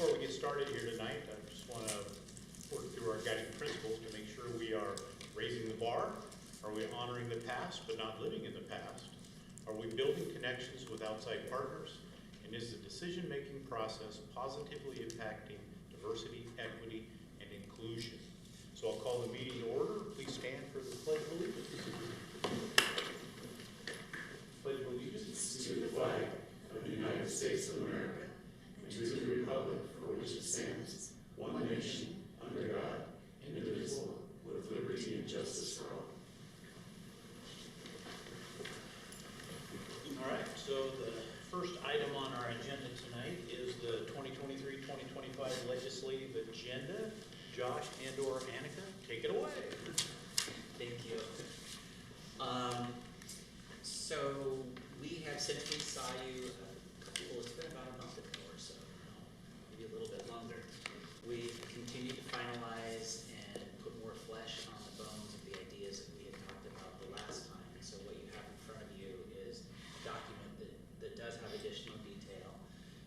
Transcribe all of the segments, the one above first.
Before we get started here tonight, I just want to work through our guiding principles to make sure we are raising the bar. Are we honoring the past but not living in the past? Are we building connections with outside partners? And is the decision-making process positively impacting diversity, equity, and inclusion? So I'll call the meeting to order. Please stand for the Pledge of Allegiance. Pledge of Allegiance to the flag of the United States of America and to the republic for which it stands, one nation, under God, indivisible, with liberty and justice for all. All right, so the first item on our agenda tonight is the 2023-2025 legislative agenda. Josh and/or Annika, take it away. Thank you. So we have, since we saw you it's been about a month ago or so, maybe a little bit longer, we've continued to finalize and put more flesh on the bones of the ideas that we had talked about the last time. So what you have in front of you is a document that does have additional detail.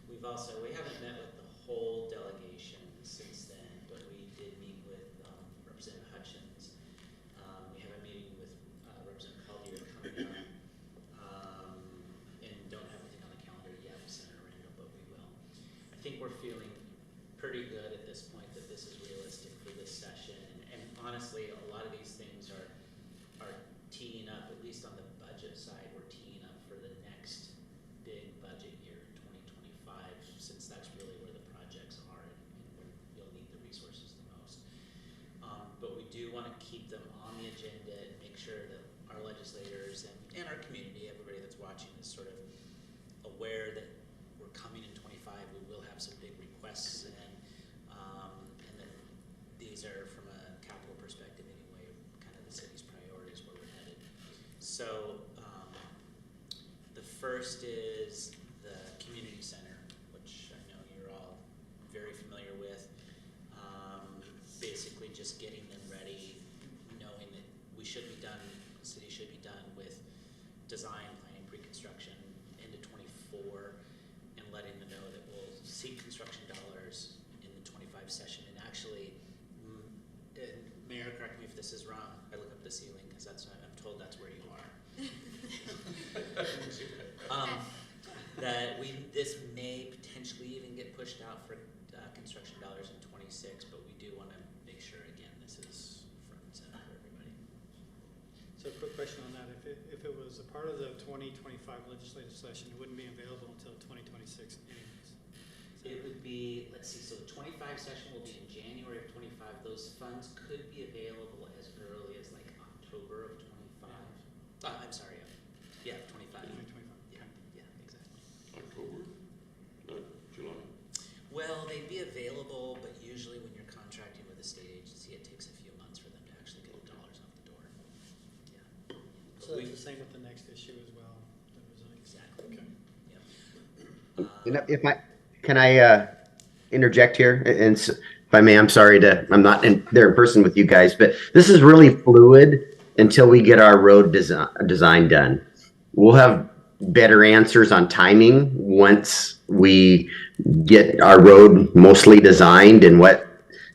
We haven't met with the whole delegation since then, but we did meet with Representative Hutchins. We have a meeting with Representative Caldier coming up, and don't have anything on the calendar yet with Senator Randall, but we will. I think we're feeling pretty good at this point that this is realistic for this session, and honestly, a lot of these things are teeing up, at least on the budget side, we're teeing up for the next big budget year in 2025, since that's really where the projects are and when you'll need the resources the most. But we do want to keep them on the agenda and make sure that our legislators and our community, everybody that's watching, is sort of aware that we're coming in 25. We will have some big requests and then these are, from a capital perspective anyway, kind of the city's priorities where we're headed. So the first is the community center, which I know you're all very familiar with. Basically just getting them ready, knowing that we should be done, the city should be done with design, planning, pre-construction into 24, and letting them know that we'll seek construction dollars in the 25 session. And actually, and Mayor, correct me if this is wrong, I look up the ceiling because I'm told that's where you are. This may potentially even get pushed out for construction dollars in 26, but we do want to make sure, again, this is front and center for everybody. So quick question on that. If it was a part of the 2025 legislative session, it wouldn't be available until 2026 anyways. It would be, let's see, so the 25 session will be in January of 25. Those funds could be available as early as like October of 25. I'm sorry, yeah, 25. 2025. Yeah, exactly. October? Not July? Well, they'd be available, but usually when you're contracting with a state agency, it takes a few months for them to actually get the dollars out the door. Yeah. So it's the same with the next issue as well. Exactly. Okay. Can I interject here? And if I may, I'm sorry I'm not there in person with you guys, but this is really fluid until we get our road design done. We'll have better answers on timing once we get our road mostly designed and what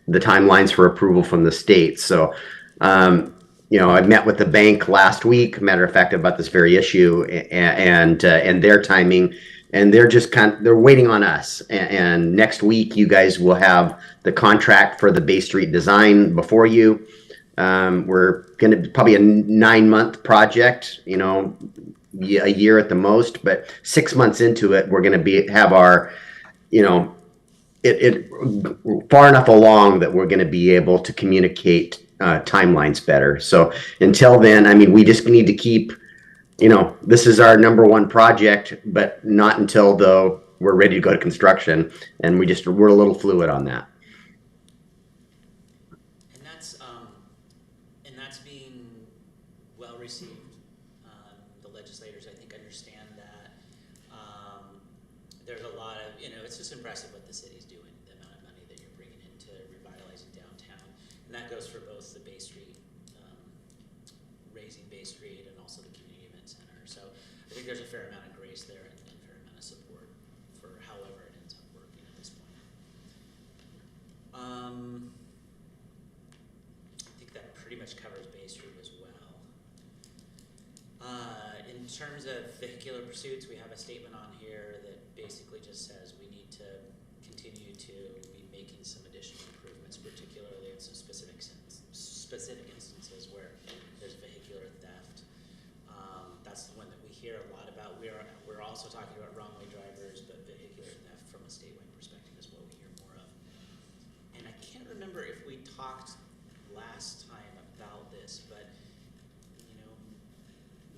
the timelines for approval from the state. So, I met with the bank last week, matter of fact, about this very issue and their timing, and they're just they're waiting on us. And next week, you guys will have the contract for the Bay Street design before you. We're going to probably a 9-month project, a year at the most, but 6 months into it, we're going to have our, it far enough along that we're going to be able to communicate timelines better. So until then, we just need to keep, this is our #1 project, but not until we're ready to go to construction, and we're a little fluid on that. And that's being well received. The legislators, I think, understand that. There's a lot of, it's just impressive what the city's doing, the amount of money that you're bringing into revitalizing downtown. And that goes for both the Bay Street, raising Bay Street, and also the community event center. So I think there's a fair amount of grace there and a fair amount of support for however it ends up working at this point. much covers Bay Street as well. In terms of vehicular pursuits, we have a statement on here that basically just says we need to continue to be making some additional improvements, particularly in some specific instances where there's vehicular theft. That's the one that we hear a lot about. We're also talking about wrong-way drivers, but vehicular theft from a statewide perspective is what we hear more of. And I can't remember if we talked last time about this, but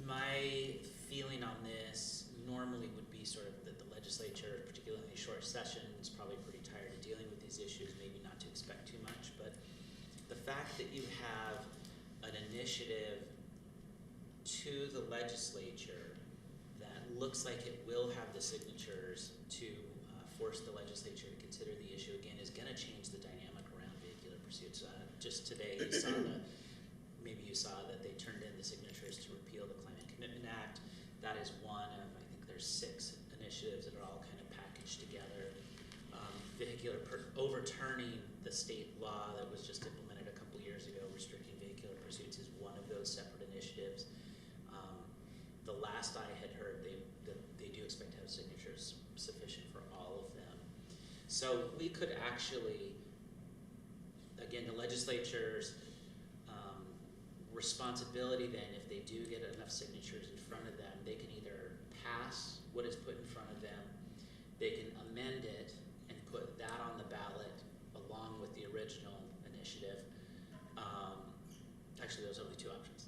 my feeling on this normally would be sort of that the legislature, particularly in these short sessions, probably pretty tired of dealing with these issues, maybe not to expect too much, but the fact that you have an initiative to the legislature that looks like it will have the signatures to force the legislature to consider the issue again is going to change the dynamic around vehicular pursuits. Just today you saw maybe you saw that they turned in the signatures to repeal the Climate Commitment Act. That is one of, I think there's 6 initiatives that are all kind of packaged together. Overturning the state law that was just implemented a couple years ago, restricting vehicular pursuits, is one of those separate initiatives. The last I had heard, they do expect to have signatures sufficient for all of them. So we could actually, again, the legislature's responsibility then, if they do get enough signatures in front of them, they can either pass what is put in front of them, they can amend it and put that on the ballot along with the original initiative. Actually, there's only 2 options.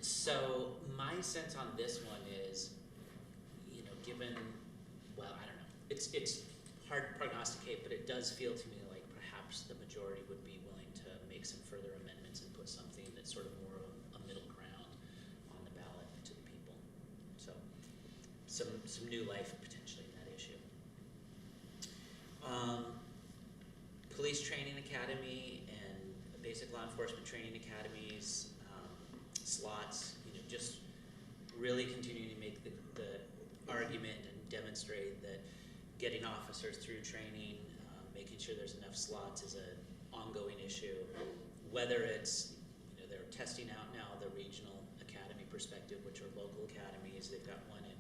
So my sense on this one is, given, well, I don't know, it's hard to prognosticate, but it does feel to me like perhaps the majority would be willing to make some further amendments and put something that's sort of more of a middle ground on the ballot to the people. So some new life potentially in that issue. Police Training Academy and basic law enforcement training academies, slots, just really continuing to make the argument and demonstrate that getting officers through training, making sure there's enough slots is an ongoing issue. Whether it's, they're testing out now the regional academy perspective, which are local academies. They've got one in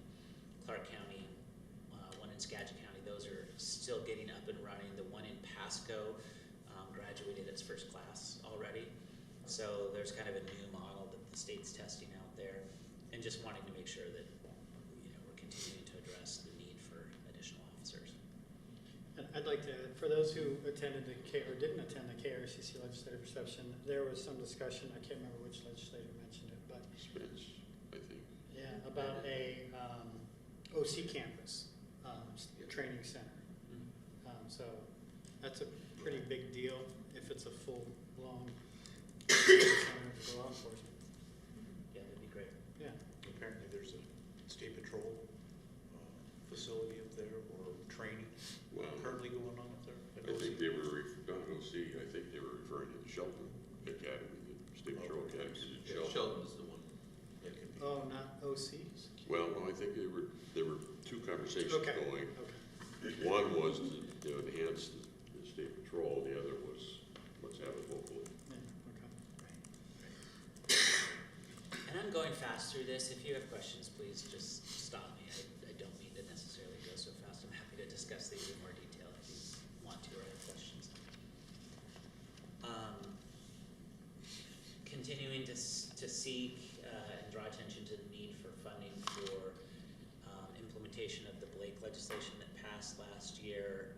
Clark County, one in Skagit County. Those are still getting up and running. The one in Pasco graduated its first class already. So there's kind of a new model that the state's testing out there, and just wanting to make sure that we're continuing to address the need for additional officers. And I'd like to, for those who attended or didn't attend the KRCC legislative reception, there was some discussion, I can't remember which legislator mentioned it, but Spence, I think. yeah, about a OC campus training center. So that's a pretty big deal if it's a full-blown center for law enforcement. Yeah, that'd be great. Yeah. Apparently there's a state patrol facility up there or training Well, currently going on up there. I think they were, not OC, I think they were referring to the Shelton Academy, the State Patrol Academy is in Shelton. Sheldon's the one. That can be- Oh, not OCs? Well, no, I think there were 2 conversations Okay. going. Okay. One was to enhance the state patrol, the other was let's have it locally. Yeah, okay. And I'm going fast through this. If you have questions, please just stop me. I don't mean to necessarily go so fast. I'm happy to discuss these in more detail if you want to or have questions. Continuing to seek and draw attention to the need for funding for implementation of the Blake legislation that passed last year,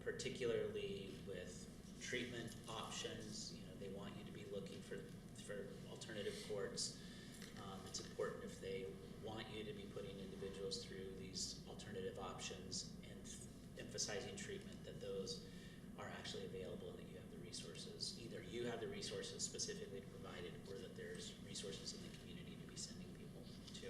particularly with treatment options. They want you to be looking for alternative courts. It's important if they want you to be putting individuals through these alternative options and emphasizing treatment, that those are actually available and that you have the resources. Either you have the resources specifically to provide it, or that there's resources in the community to be sending people to.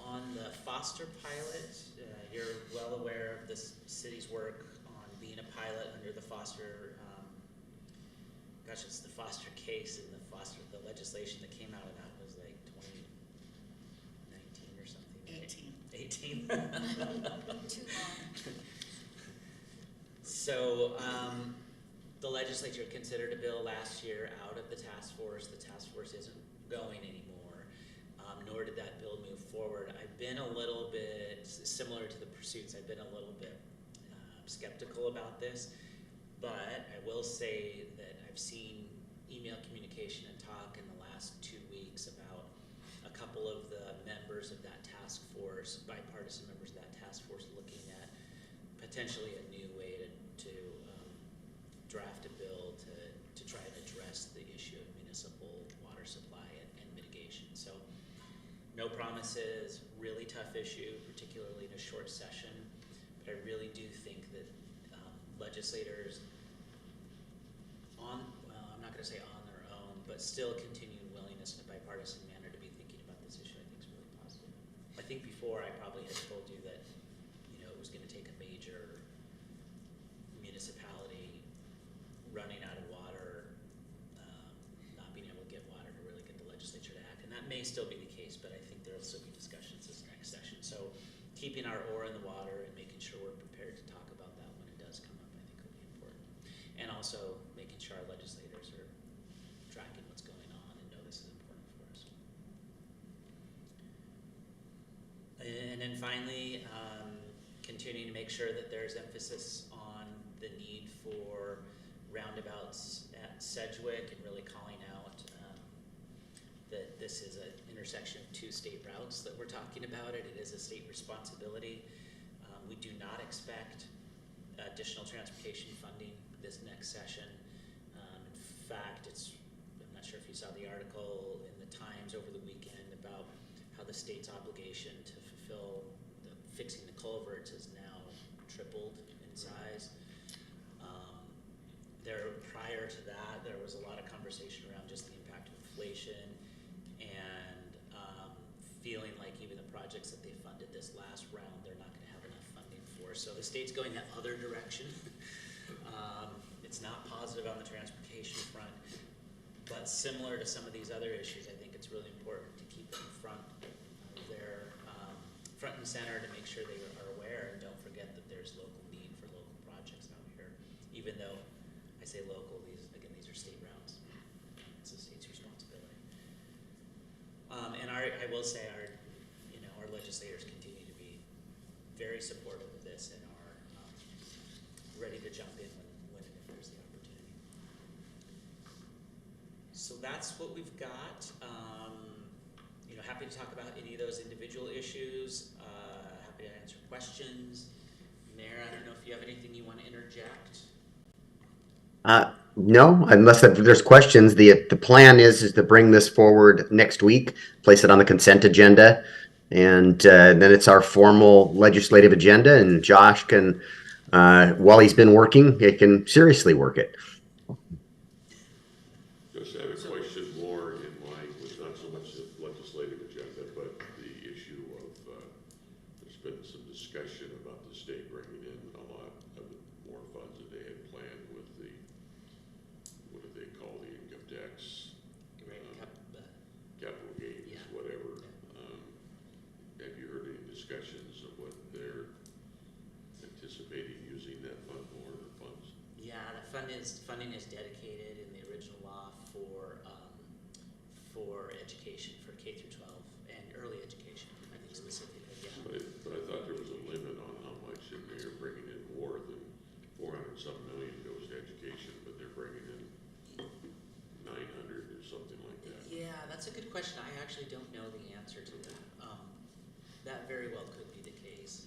On the foster pilot, you're well aware of the city's work on being a pilot under the foster, it's the foster case and the legislation that came out of that was like 2019 or something. 18. 18. Too long. So, the legislature considered a bill last year out of the task force. The task force isn't going anymore, nor did that bill move forward. I've been a little bit, similar to the pursuits, I've been a little bit skeptical about this, but I will say that I've seen email communication and talk in the last 2 weeks about a couple of the members of that task force, bipartisan members of that task force, looking at potentially a new way to draft a bill to try and address the issue of municipal water supply and mitigation. So no promises, really tough issue, particularly in a short session, but I really do think that legislators I'm not going to say on their own, but still continued willingness in a bipartisan manner to be thinking about this issue, I think is really positive. I think before I probably had told you that, it was going to take a major municipality running out of water, not being able to get water to really get the legislature to act, and that may still be the case, but I think there'll still be discussions this next session. So keeping our oar in the water and making sure we're prepared to talk about that when it does come up, I think will be important. And also making sure our legislators are tracking what's going on and know this is important for us. And then finally, continuing to make sure that there's emphasis on the need for roundabouts at Sedgwick and really calling out that this is an intersection of 2 state routes that we're talking about. It is a state responsibility. We do not expect additional transportation funding this next session. In fact, I'm not sure if you saw the article in the Times over the weekend about how the state's obligation to fulfill fixing the culverts has now tripled in size. Prior to that, there was a lot of conversation around just the impact of inflation and feeling like even the projects that they funded this last round, they're not going to have enough funding for. So the state's going the other direction. It's not positive on the transportation front, but similar to some of these other issues, I think it's really important to keep it in front of their front and center to make sure they are aware, and don't forget that there's local need for local projects out here. Even though I say local, these are state routes. It's the state's responsibility. And I will say our legislators continue to be very supportive of this and are ready to jump in when and if there's the opportunity. So that's what we've got. Happy to talk about any of those individual issues. Happy to answer questions. Mayor, I don't know if you have anything you want to interject. No, unless there's questions. The plan is to bring this forward next week, place it on the consent agenda, and then it's our formal legislative agenda. And Josh can, while he's been working, he can seriously work it. Just have a question more in line with not so much the legislative agenda, but the issue of there's been some discussion about the state bringing in a lot of more funds that they had planned with the, what do they call the income tax, capital gains, Yeah. whatever. Have you heard any discussions of what they're anticipating using that fund for, or funds? Yeah, the funding is dedicated in the original law for education, for K through 12 and early education, I think specifically. Yeah. But I thought there was a limit on how much, and they're bringing in more than 400-some million goes to education, but they're bringing in 900 or something like that. Yeah, that's a good question. I actually don't know the answer to that. That very well could be the case.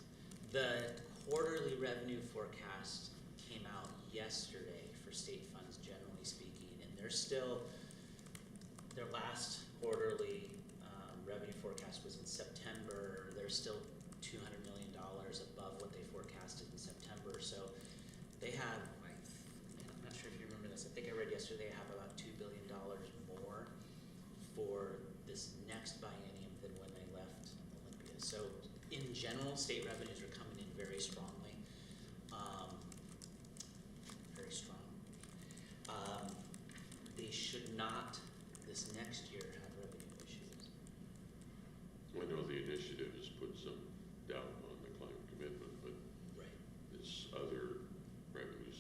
The quarterly revenue forecast came out yesterday for state funds, generally speaking, and they're still, their last quarterly revenue forecast was in September. They're still $200 million above what they forecasted in September. So they have, I'm not sure if you remember this, I think I read yesterday they have about $2 billion more for this next biennium than when they left Olympia. So in general, state revenues are coming in very strongly. Very strong. They should not, this next year, have revenue issues. I know the initiative has put some doubt on the climate commitment, but Right. this other revenue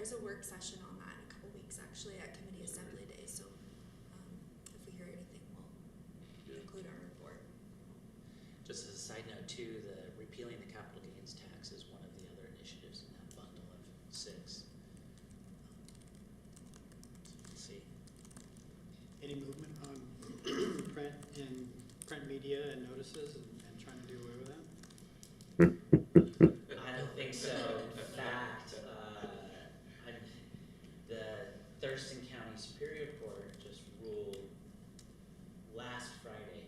there's a work session on that in a couple weeks, actually, at committee assembly day, so, if we hear anything, we'll include our report. Just as a side note too, the repealing the capital gains tax is one of the other initiatives in that bundle of 6. We'll see. Any movement on print and print media and notices and trying to do away with that? I don't think so. In fact, the Thurston County Superior Court just ruled last Friday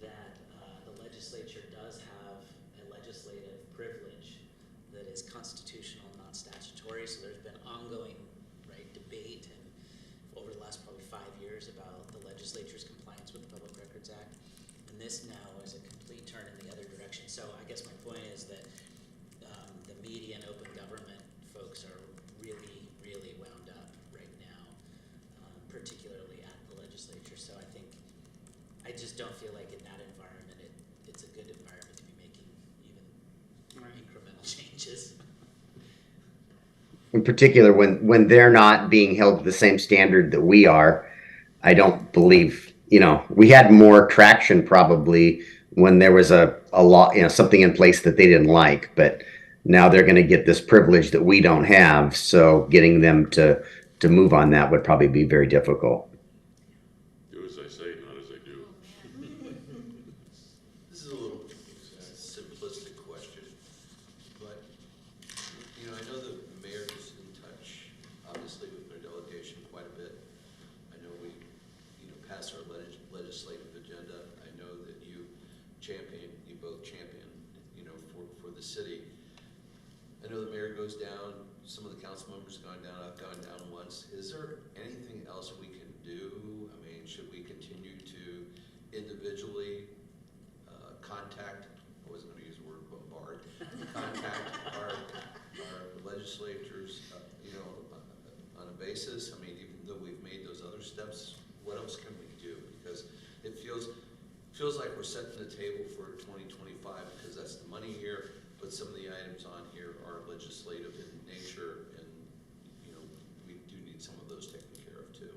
that the legislature does have a legislative privilege that is constitutional, not statutory. So there's been ongoing, right, debate and over the last probably 5 years about the legislature's compliance with the Public Records Act. And this now is a complete turn in the other direction. So I guess my point is that the media and open government folks are really, really wound up right now, particularly at the legislature. So I just don't feel like in that environment it's a good environment to be making even incremental changes. In particular, when they're not being held to the same standard that we are, I don't believe, we had more traction probably when there was a law, something in place that they didn't like, but now they're going to get this privilege that we don't have. So getting them to move on that would probably be very difficult. Do as I say, not as I do. This is a little simplistic question, but, I know the mayor is in touch, obviously, with their delegation quite a bit. I know we, passed our legislative agenda. I know that you both champion, for the city. I know the mayor goes down, some of the council members have gone down, I've gone down once. Is there anything else we can do? I mean, should we continue to individually contact, I wasn't gonna use the word bombard, contact our legislators, on a basis? I mean, even though we've made those other steps, what else can we do? Because it feels like we're setting the table for 2025 because that's the money here, but some of the items on here are legislative in nature, and we do need some of those taken care of too.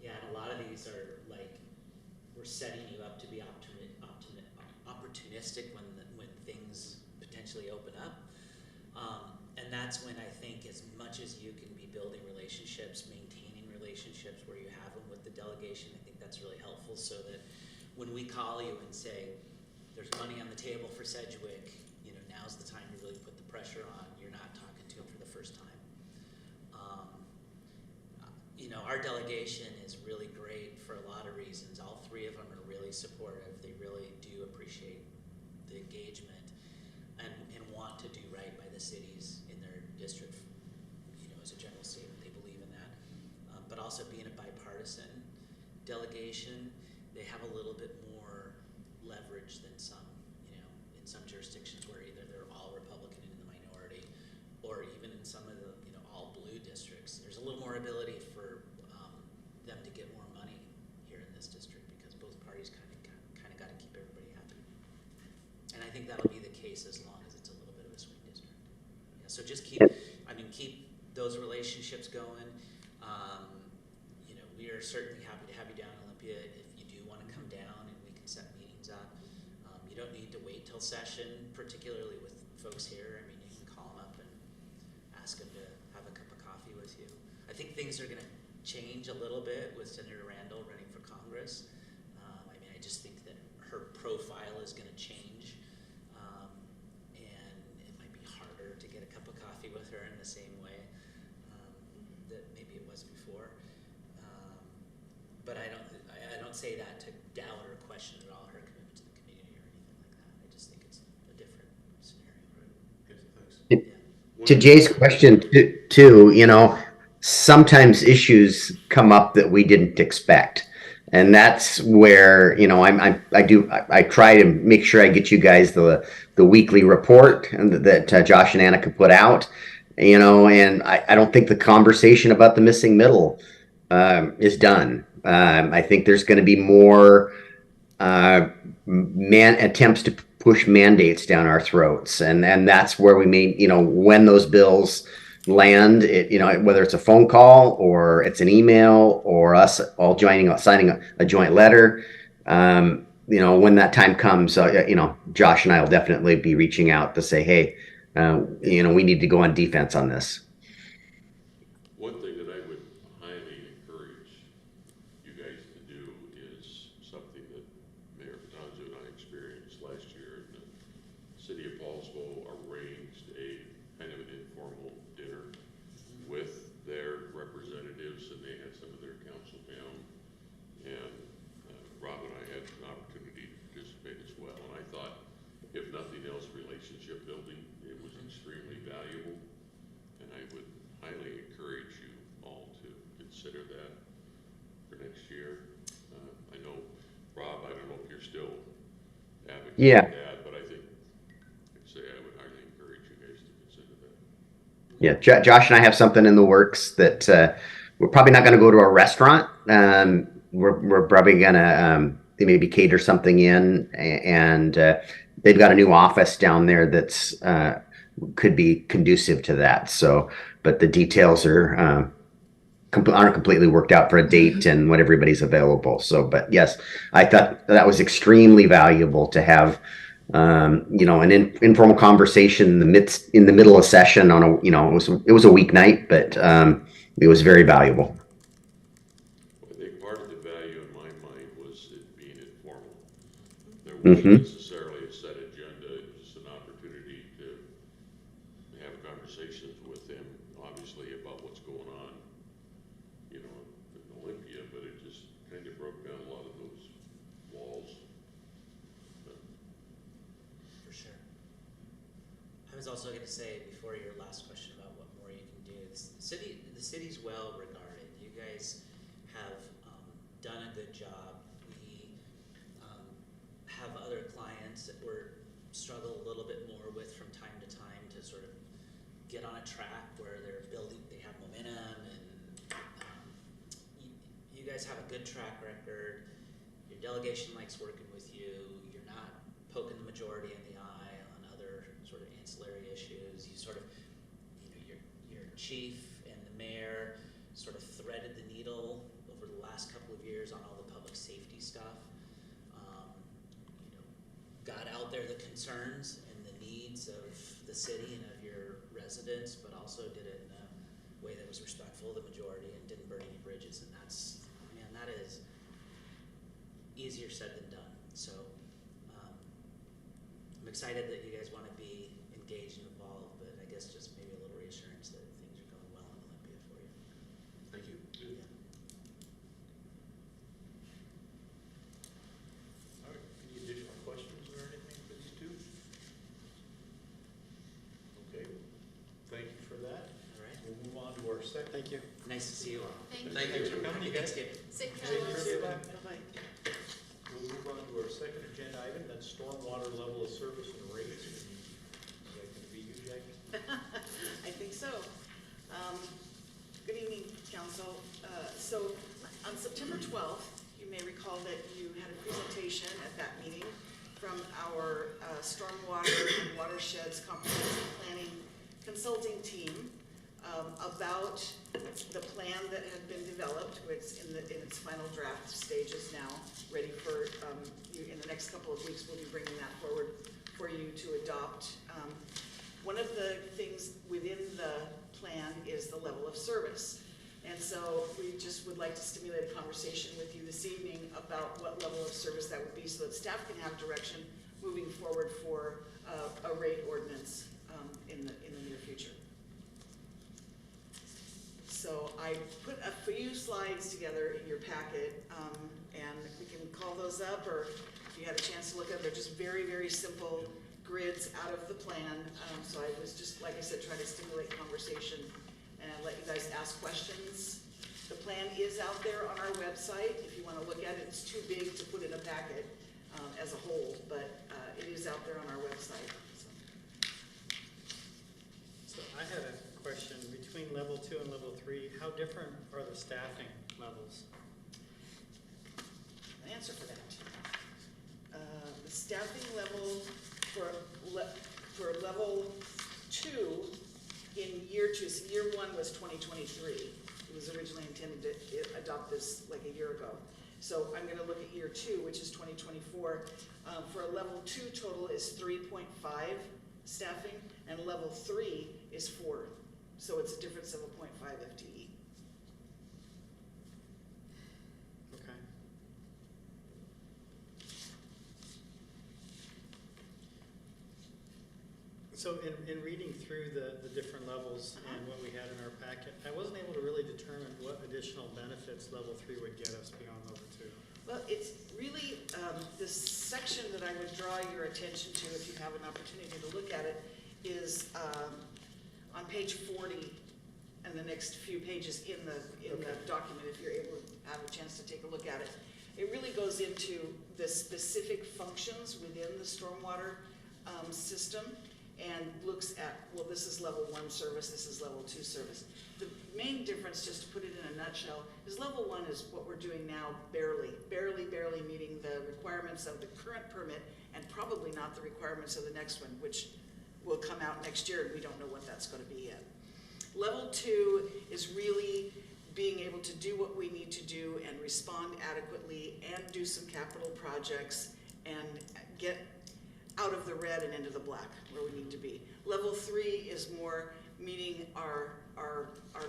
Yeah, and a lot of these are like, we're setting you up to be opportunistic when things potentially open up. And that's when I think as much as you can be building relationships, maintaining relationships where you have them with the delegation, I think that's really helpful, so that when we call you and say, there's money on the table for Sedgwick, now's the time to really put the pressure on. You're not talking to them for the first time. Our delegation is really great for a lot of reasons. All 3 of them are really supportive. They really do appreciate the engagement and want to do right by the cities in their district, as a general statement. They believe in that. But also being a bipartisan delegation, they have a little bit more leverage than some, in some jurisdictions where either they're all Republican and in the minority, or even in some of the, all blue districts. There's a little more ability for them to get more money here in this district because both parties kind of got to keep everybody happy. And I think that'll be the case as long as it's a little bit of a swing district. Yeah, so just keep those relationships going. We are certainly happy to have you down in Olympia if you do want to come down and we can set meetings up. You don't need to wait till session, particularly with folks here. You can call them up and ask them to have a cup of coffee with you. I think things are going to change a little bit with Senator Randall running for Congress. I just think that her profile is going to change, and it might be harder to get a cup of coffee with her in the same way that maybe it was before. But I don't say that to doubt or question at all her commitment to the community or anything like that. I just think it's a different scenario. Right. Okay, thanks. To Jay's question too, sometimes issues come up that we didn't expect. And that's where, I try to make sure I get you guys the weekly report that Josh and Annika put out, and I don't think the conversation about the missing middle is done. I think there's going to be more attempts to push mandates down our throats. And that's where we may, when those bills land, whether it's a phone call or it's an email or us all signing a joint letter. When that time comes, Josh and I will definitely be reaching out to say, hey, we need to go on defense on this. One thing that I would highly encourage you guys to do is something that Mayor Patanzo and I experienced last year. The city of Paulsville arranged a kind of an informal dinner with their representatives, and they had some of their council down. And Rob and I had an opportunity to participate as well. And I thought, if nothing else, relationship building, it was extremely valuable. And I would highly encourage you all to consider that for next year. I know, Rob, I don't know if you're still advocating Yeah. that, but I think, I'd say I would highly encourage you guys to consider that. Yeah, Josh and I have something in the works that we're probably not going to go to a restaurant. We're probably going to maybe cater something in, and they've got a new office down there that's could be conducive to that. So, but the details aren't completely worked out for a date and when everybody's available. So, but yes, I thought that was extremely valuable to have. An informal conversation in the middle of session on it was a weeknight, but it was very valuable. I think part of the value in my mind was it being informal. There wasn't necessarily a set agenda, it was just an opportunity to have conversations with him, obviously, about what's going on, in Olympia, but it just kind of broke down a lot of those walls. For sure. I was also going to say, before your last question about what more you can do, the city's well regarded. You guys have done a good job. We have other clients that we're struggle a little bit more with from time to time to sort of get on a track where they have momentum, and you guys have a good track record. Your delegation likes working with you. You're not poking the majority in the eye on other sort of ancillary issues. You sort of, your chief and the mayor sort of threaded the needle over the last couple of years on all the public safety stuff. Got out there the concerns and the needs of the city and of your residents, but also did it in a way that was respectful of the majority and didn't burn any bridges. And that is easier said than done. So I'm excited that you guys want to be engaged and involved, but I guess just maybe a little reassurance that things are going well in Olympia for you. Thank you. Yeah. All right, any additional questions or anything for these two? Okay, thank you for that. All right. We'll move on to our second. Thank you. Nice to see you all. Thank Thank you. you. Thanks for coming, you guys. Thanksgiving. Safe Safe travels. trip. Bye-bye. We'll move on to our second agenda item, that's stormwater level of service and rates. Is that gonna be you, Jackie? I think so. Good evening, council. So on September 12th, you may recall that you had a presentation at that meeting from our Stormwater and Watersheds Comprehensive Planning Consulting Team about the plan that had been developed, which in its final draft stages now, ready for you. In the next couple of weeks, we'll be bringing that forward for you to adopt. One of the things within the plan is the level of service. And so we just would like to stimulate a conversation with you this evening about what level of service that would be so that staff can have direction moving forward for a rate ordinance in the near future. So I put a few slides together in your packet, and we can call those up, or if you had a chance to look at them, they're just very, very simple grids out of the plan. So I was just, like I said, trying to stimulate conversation and let you guys ask questions. The plan is out there on our website. If you want to look at it, it's too big to put in a packet as a whole, but it is out there on our website. So I had a question, between level 2 and level 3, how different are the staffing levels? An answer for that. The staffing level for level 2 in year two, so year one was 2023. It was originally intended to adopt this like a year ago. So I'm gonna look at year two, which is 2024. For a level 2 total is 3.5 staffing, and level 3 is 4. So it's a difference of a 0.5 FTE. Okay. So in reading through the different levels and what we had in our packet, I wasn't able to really determine what additional benefits level 3 would get us beyond level 2. Well, it's really, this section that I would draw your attention to, if you have an opportunity to look at it, is on page 40 and the next few pages in the document, if you're able to have a chance to take a look at it. It really goes into the specific functions within the stormwater system and looks at, well, this is level 1 service, this is level 2 service. The main difference, just to put it in a nutshell, is level 1 is what we're doing now, barely meeting the requirements of the current permit and probably not the requirements of the next one, which will come out next year, and we don't know what that's going to be yet. Level 2 is really being able to do what we need to do and respond adequately and do some capital projects and get out of the red and into the black where we need to be. Level 3 is more meeting our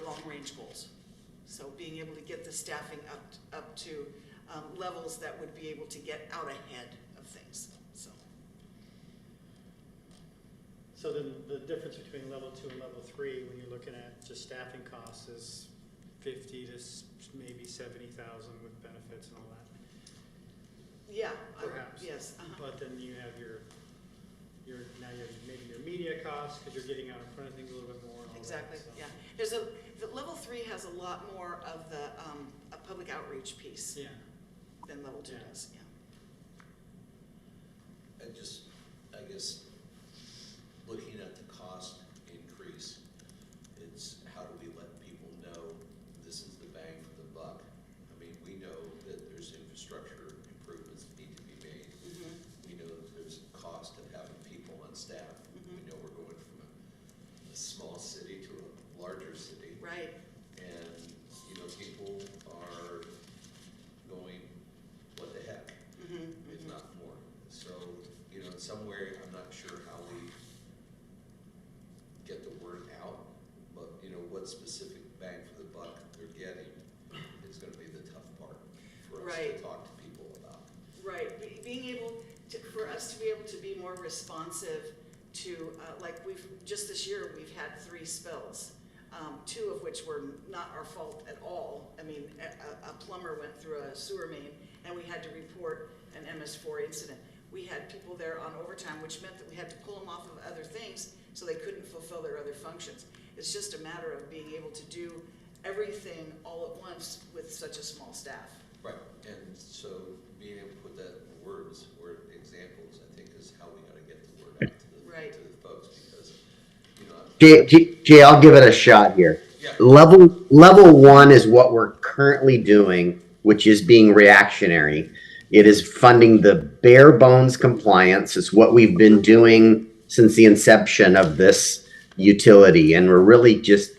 long-range goals. So being able to get the staffing up to levels that would be able to get out ahead of things. So then the difference between level 2 and level 3, when you're looking at just staffing costs, is 50 to maybe 70,000 with benefits and all that. Yeah, Perhaps. yes. But then you have now you have maybe your media costs because you're getting out in front of things a little bit more. And all Exactly, that, yeah. The level 3 has a lot more of the a public outreach piece Yeah. than level 2 Yeah. does, yeah. I guess, looking at the cost increase, it's how do we let people know this is the bang for the buck? I mean, we know that there's infrastructure improvements that need to be made. Mhm. We know that there's a cost of having people on staff. Mhm. We know we're going from a small city to a larger city. Right, And, people are going, what the heck, mhm, if mhm. not more. So, in some way, I'm not sure how we get the word out, but, what specific bang for the buck they're getting is gonna be the tough part for us to Right. talk to people about. Right, being able to, for us to be able to be more responsive to, like just this year, we've had 3 spills. 2 of which were not our fault at all. I mean, a plumber went through a sewer main and we had to report an MS4 incident. We had people there on overtime, which meant that we had to pull them off of other things so they couldn't fulfill their other functions. It's just a matter of being able to do everything all at once with such a small staff. Right, and so being able to put that in words or examples, I think is how we gotta get the word out Right. to the folks, because, Jay, I'll give it a shot here. Yeah. Level 1 is what we're currently doing, which is being reactionary. It is funding the bare bones compliance. It's what we've been doing since the inception of this utility, and we're really just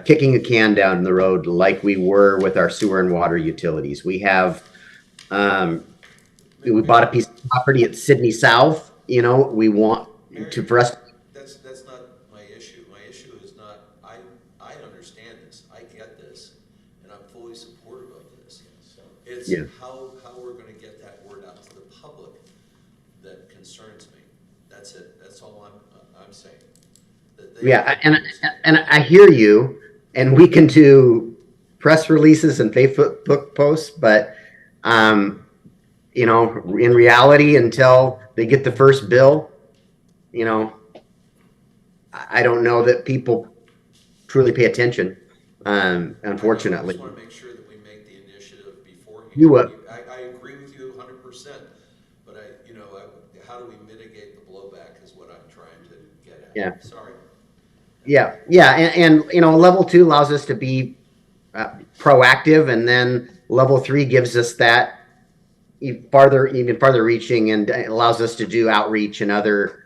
kicking a can down the road like we were with our sewer and water utilities. We have we bought a piece of property at Sydney South. We want for us. That's not my issue. My issue is not, I understand this, I get this, and I'm fully supportive of this. It's Yeah. how we're gonna get that word out to the public that concerns me. That's it, that's all I'm saying. That they- Yeah, and I hear you, and we can do press releases and Facebook posts, but in reality, until they get the first bill, I don't know that people truly pay attention. Unfortunately, I just wanna make sure that we make the initiative beforehand. You will. I agree with you 100%, but how do we mitigate the blowback is what I'm trying to get at. Yeah. Sorry. yeah, and level 2 allows us to be proactive, and then level 3 gives us that even farther reaching, and allows us to do outreach and other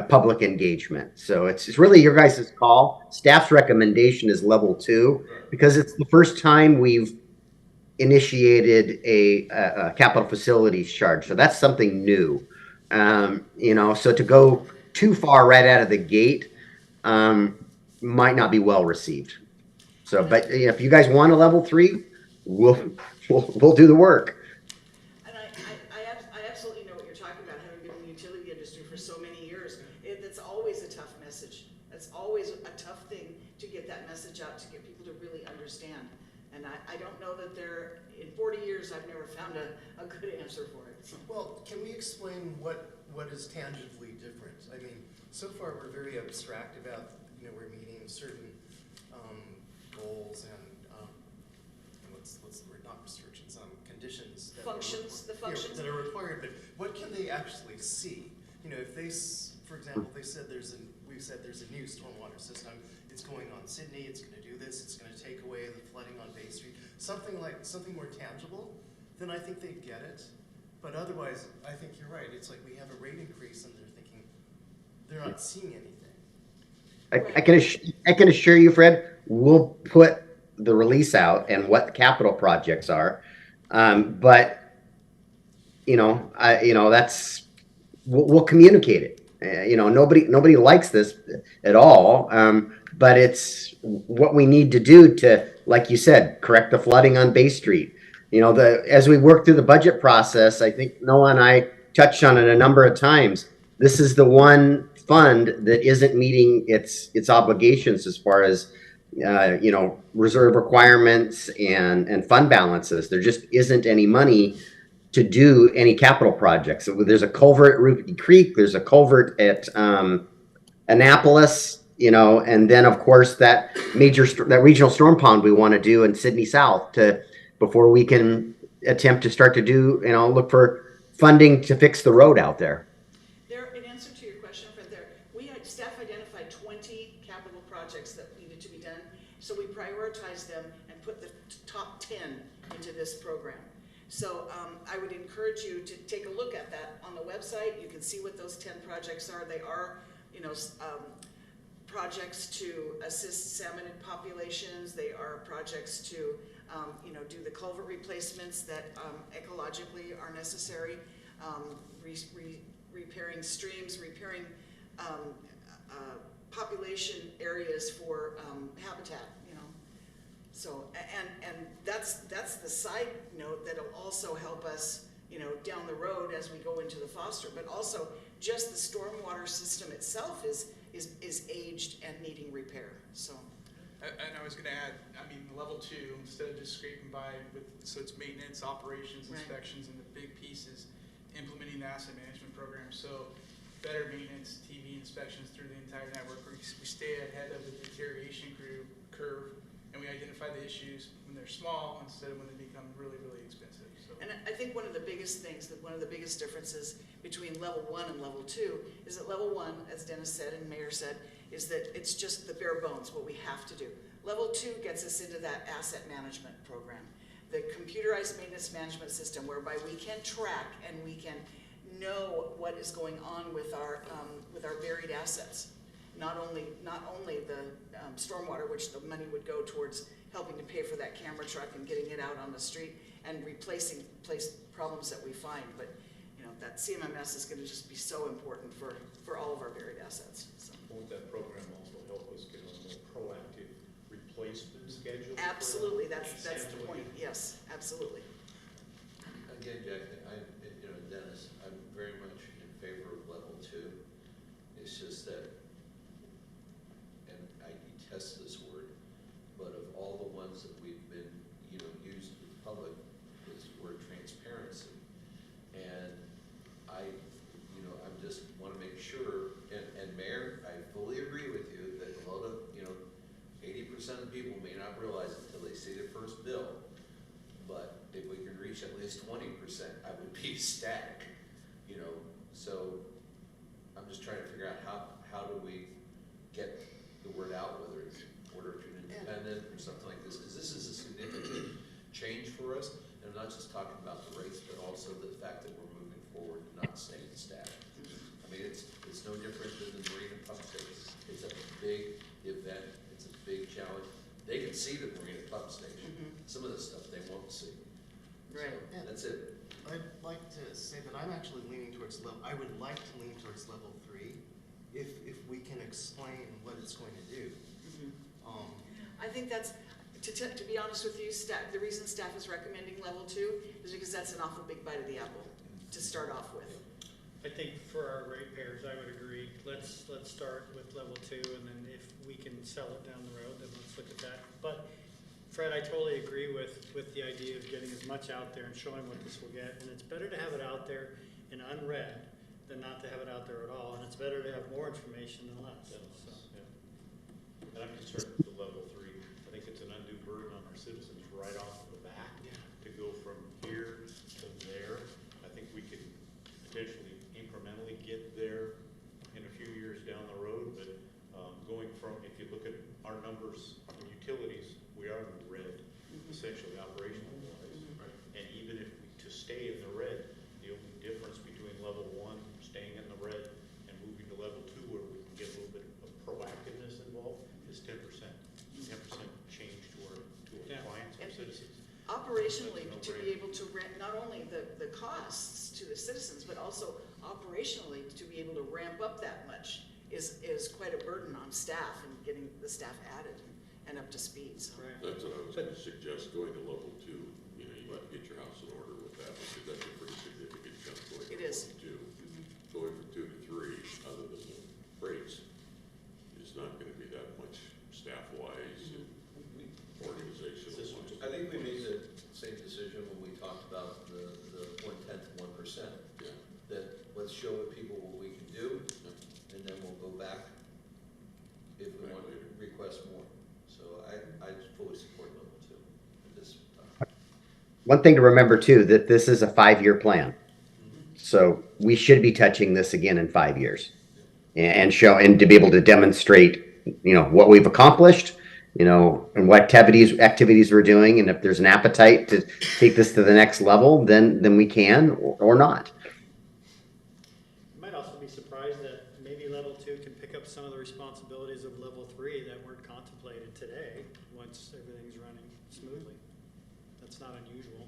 public engagement. So it's really your guys' call. Staff's recommendation is level 2 because it's the first time we've initiated a capital facilities charge. So that's something new. So to go too far right out of the gate might not be well received. So, but if you guys want a level 3, we'll do the work. And I absolutely know what you're talking about, having been in the utility industry for so many years. That's always a tough message. That's always a tough thing to get that message out, to get people to really understand. And I don't know that in 40 years, I've never found a good answer for it. So. Well, can we explain what is tangibly different? I mean, so far we're very abstract about, we're meeting certain goals and what's the word? Not restrictions, conditions. Functions, the functions. That are required, but what can they actually see? If they, for example, we said there's a new stormwater system. It's going on Sydney. It's going to do this. It's going to take away the flooding on Bay Street. Something more tangible. Then I think they get it. But otherwise, I think you're right. It's like we have a rate increase, and they're thinking they're not seeing anything. I can assure you, Fred, we'll put the release out and what the capital projects are. But that's we'll communicate it. Nobody likes this at all. But it's what we need to do to, like you said, correct the flooding on Bay Street. As we work through the budget process, I think Noah and I touched on it a number of times. This is the one fund that isn't meeting its obligations as far as reserve requirements and fund balances. There just isn't any money to do any capital projects. So there's a culvert at Ruby Creek. There's a culvert at Annapolis. And then of course that regional storm pond we want to do in Sydney South before we can attempt to start to do look for funding to fix the road out there. In answer to your question, Fred, staff identified 20 capital projects that needed to be done. So we prioritized them and put the top 10 into this program. So I would encourage you to take a look at that on the website. You can see what those 10 projects are. They are, projects to assist salmonid populations. They are projects to, do the culvert replacements that ecologically are necessary, repairing streams, repairing population areas for habitat. So, and that's the side note that'll also help us, down the road as we go into the foster. But also, just the stormwater system itself is aged and needing repair. So. And I was going to add, level 2, instead of just scraping by so it's maintenance, operations, inspections, and the big pieces, implementing the asset management program. So better maintenance, TV inspections through the entire network. We stay ahead of the deterioration curve, and we identify the issues when they're small instead of when they become really, really expensive. So. And I think one of the biggest things, one of the biggest differences between level 1 and level 2 is that level 1, as Dennis said and Mayor said, is that it's just the bare bones, what we have to do. Level 2 gets us into that asset management program, the computerized maintenance management system, whereby we can track and we can know what is going on with our buried assets. Not only the stormwater, which the money would go towards helping to pay for that camera truck and getting it out on the street and replacing problems that we find, but that CMMS is going to just be so important for all of our buried assets. So. Won't that program also help us get on a more proactive replacement schedule? Absolutely, that's the point. Yes, absolutely. Again, Jack, Dennis, I'm very much in favor of level 2. It's just that, and I detest this word, but of all the ones that we've been, used with the public, is the word transparency. And I just want to make sure, and Mayor, I fully agree with you that a lot of, 80% of people may not realize it until they see their first bill. But if we can reach at least 20%, I would be ecstatic, So I'm just trying to figure out how do we get the word out, whether it's order to an independent or something like this, because this is a significant change for us. And I'm not just talking about the rates, but also the fact that we're moving forward and not staying static. It's it's no different than the Marina Pump Station. It's a big event, it's a big challenge. They can see the Marina Pump Station, some of the stuff they won't see. So, Right. that's it. I'd like to say that I'm actually leaning towards I would like to lean towards level 3, if we can explain what it's going to do. I think that's, to be honest with you, staff, the reason staff is recommending level 2 is because that's an awful big bite of the apple to start off with. I think for our ratepayers, I would agree, let's start with level 2, and then if we can sell it down the road, then let's look at that. But Fred, I totally agree with the idea of getting as much out there and showing what this will get, and it's better to have it out there and unread than not to have it out there at all, and it's better to have more information than less, so. And I'm concerned with the level 3. I think it's an undue burden on our citizens right off the bat to go from here to there. I think we could potentially incrementally get there in a few years down the road, but going from, if you look at our numbers in utilities, we are in the red, essentially operational wise. And even if to stay in the red, the only difference between level 1, staying in the red, and moving to level 2, where we can get a little bit of proactiveness involved, is 10%. 10% change to our clients, our citizens. Operationally, to be able to rent, not only the costs to the citizens, but also operationally, to be able to ramp up that much is quite a burden on staff and getting the staff added and up to speed, so. Right. That's what I was gonna suggest, going to level 2, you know, you have to get your house in order with that, because that's a pretty significant jump going It from is. 1 to 2. Going from 2 to 3, other than the rates, is not gonna be that much staff-wise and organizational wise. I think we made the same decision when we talked about the 1/10, 1%. Yeah. That let's show people what we can do, and then we'll go back if we want to request more. So I fully support level 2 at this time. One thing to remember too, that this is a 5-year plan. So we should be touching this again in 5 years and show, and to be able to demonstrate, you know, what we've accomplished, you know, and what activities we're doing. And if there's an appetite to take this to the next level, then we can or not. You might also be surprised that maybe level 2 can pick up some of the responsibilities of level 3 that weren't contemplated today, once everything's running smoothly. That's not unusual.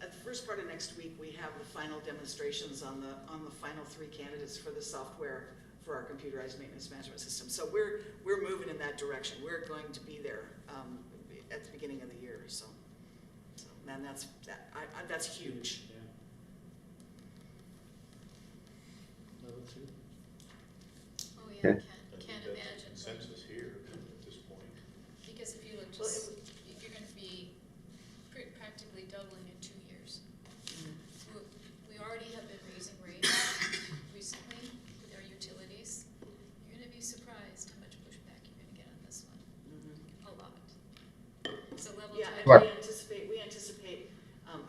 At the first part of next week, we have the final demonstrations on the final 3 candidates for the software for our computerized maintenance management system. So we're moving in that direction. We're going to be there at the beginning of the year, so man, that's huge. Yeah. Level 2. Oh, Okay. yeah, I can't think that's imagine, consensus here at this point. because if you look, Well, just, if you're gonna be practically doubling in 2 years. We already have been raising rates recently with our utilities. You're gonna be surprised how much pushback you're gonna get on this one, a lot. So level 2. Yeah, and Sure. we anticipate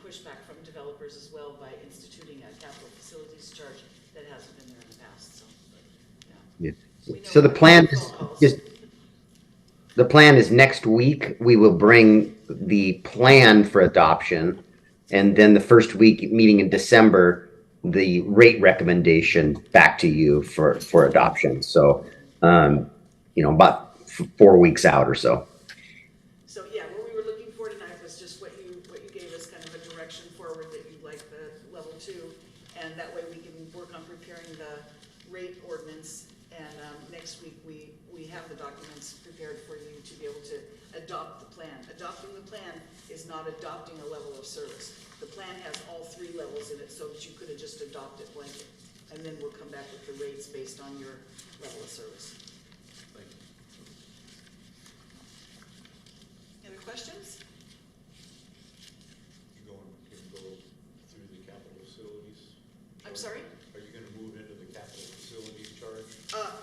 pushback from developers as well by instituting a capital facilities charge that hasn't been there in the past, so. Yeah. We know So the we're plan getting is phone calls. just, the plan is next week, we will bring the plan for adoption. And then the first week meeting in December, the rate recommendation back to you for adoption. So, you know, about 4 weeks out or so. So, yeah, what we were looking for tonight was just what you gave us, kind of a direction forward that you'd like the level 2. And that way we can work on preparing the rate ordinance. And next week, we have the documents prepared for you to be able to adopt the plan. Adopting the plan is not adopting a level of service. The plan has all 3 levels in it, so that you could have just adopted blanket. And then we'll come back with the rates based on your level of service. Thank you. Any questions? You can go through the capital facilities? I'm sorry? Are you gonna move into the capital facilities charge?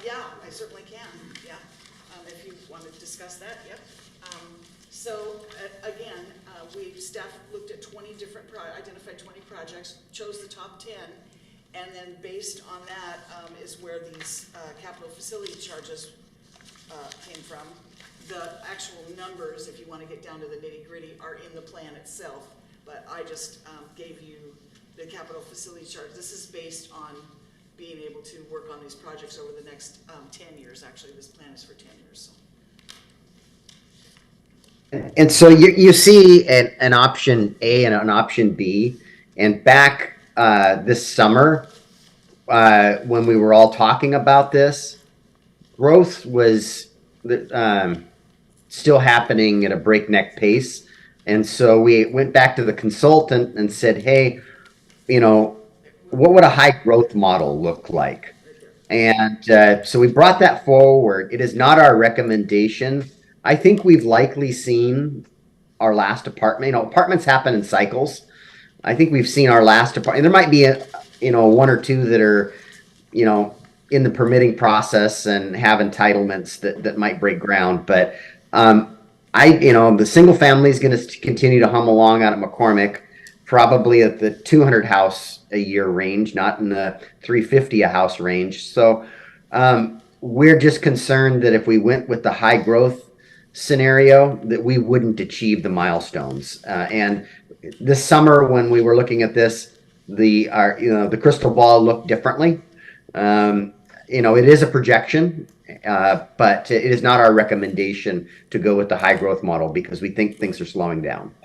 Yeah, I certainly can, yeah. If you want to discuss that, yep. Again, staff looked at 20 different, identified 20 projects, chose the top 10, and then based on that is where these capital facility charges came from. The actual numbers, if you want to get down to the nitty-gritty, are in the plan itself, but I just gave you the capital facility charge. This is based on being able to work on these projects over the next 10 years. Actually, this plan is for 10 years, so. And so you see an option A and an option B. And back this summer, when we were all talking about this, growth was still happening at a breakneck pace. And so we went back to the consultant and said, hey, what would a high growth model look like? And so we brought that forward. It is not our recommendation. I think we've likely seen our last apartment. Apartments happen in cycles. I think we've seen our last apartment. There might be one or two that are, in the permitting process and have entitlements that might break ground. But the single family is going to continue to hum along out at McCormick, probably at the 200 house a year range, not in the 350 a house range. So we're just concerned that if we went with the high growth scenario, that we wouldn't achieve the milestones. And this summer, when we were looking at this, the crystal ball looked differently. It is a projection, but it is not our recommendation to go with the high growth model because we think things are slowing down.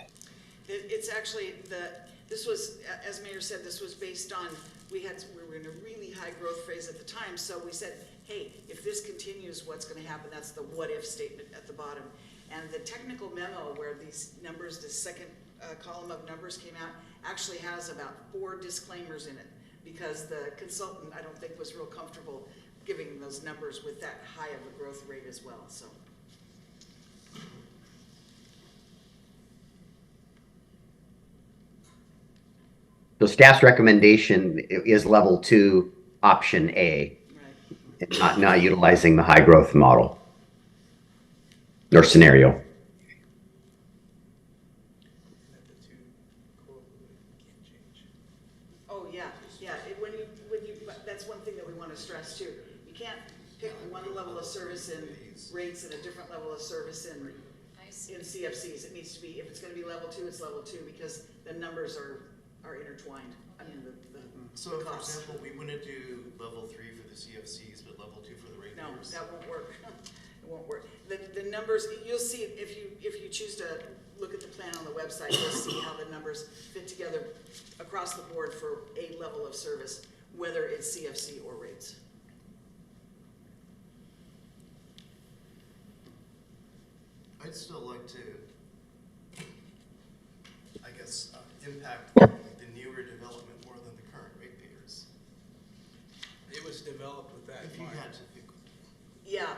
It's actually this was, as Mayor said, this was based on, we were in a really high growth phase at the time, so we said, hey, if this continues, what's going to happen? That's the what if statement at the bottom. And the technical memo where these numbers, the second column of numbers came out, actually has about 4 disclaimers in it because the consultant, I don't think, was real comfortable giving those numbers with that high of a growth rate as well, so. So staff's recommendation is level 2, option A, Right. not utilizing the high growth model or scenario. Oh, yeah, that's one thing that we want to stress too. You can't pick one level of service in rates and a different level of service in I see. CFCs. It needs to be, if it's going to be level 2, it's level 2 because the numbers are intertwined. I mean, So, the for costs. example, we wouldn't do level 3 for the CFCs, but level 2 for the No, ratepayers. that won't work. It won't work. The numbers, you'll see, if you choose to look at the plan on the website, you'll see how the numbers fit together across the board for a level of service, whether it's CFC or rates. I'd still like to, I guess, impact the newer development more than the current ratepayers. It was developed with that If in you mind. had to pick. Yeah,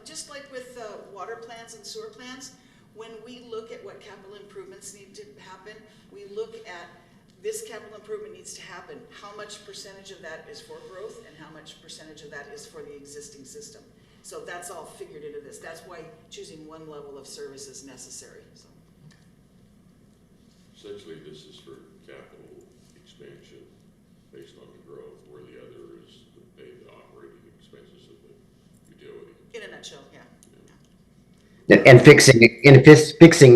just like with water plants and sewer plants, when we look at what capital improvements need to happen, we look at this capital improvement needs to happen. How much percentage of that is for growth and how much percentage of that is for the existing system? So that's all figured into this. That's why choosing one level of service is necessary, so. Essentially, this is for capital expansion based on the growth, where the other is to pay the operating expenses of the utility. In a nutshell, yeah. And fixing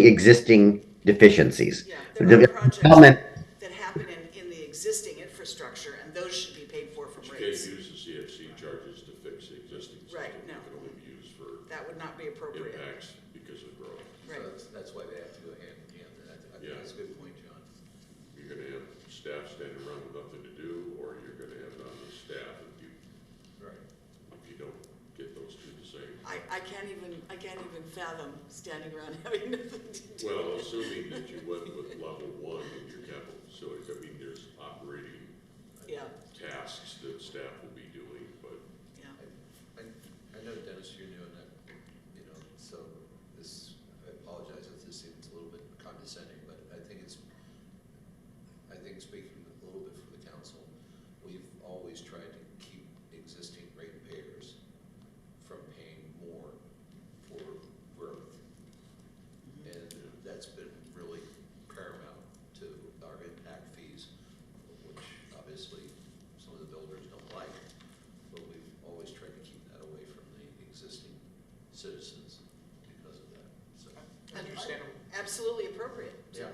existing deficiencies. Yeah, The there are projects development, that happen in the existing infrastructure, and those should be paid for from But you rates. can't use the CFC charges to fix the existing system. Right, no. It can only be used for That would not be appropriate. impacts because of growth. Right. So that's why they have to go hand in hand, and I think Yeah. that's a good point, John. You're gonna have staff standing around with nothing to do, or you're gonna have none of the staff Right. if you don't get those two the same. I can't even fathom standing around having nothing to do. Well, assuming that you went with level 1 in your capital facility, I mean, there's operating Yeah, tasks that staff will be doing, but yeah. I know, Dennis, you're new in that, so this, I apologize if this seems a little bit condescending, but I think speaking a little bit for the council, we've always tried to keep existing ratepayers from paying more for growth. And that's been really paramount to our impact fees, which obviously some of the builders don't like, but we've always tried to keep that away from the existing citizens because of that, so. Understandable. Absolutely appropriate. Yeah.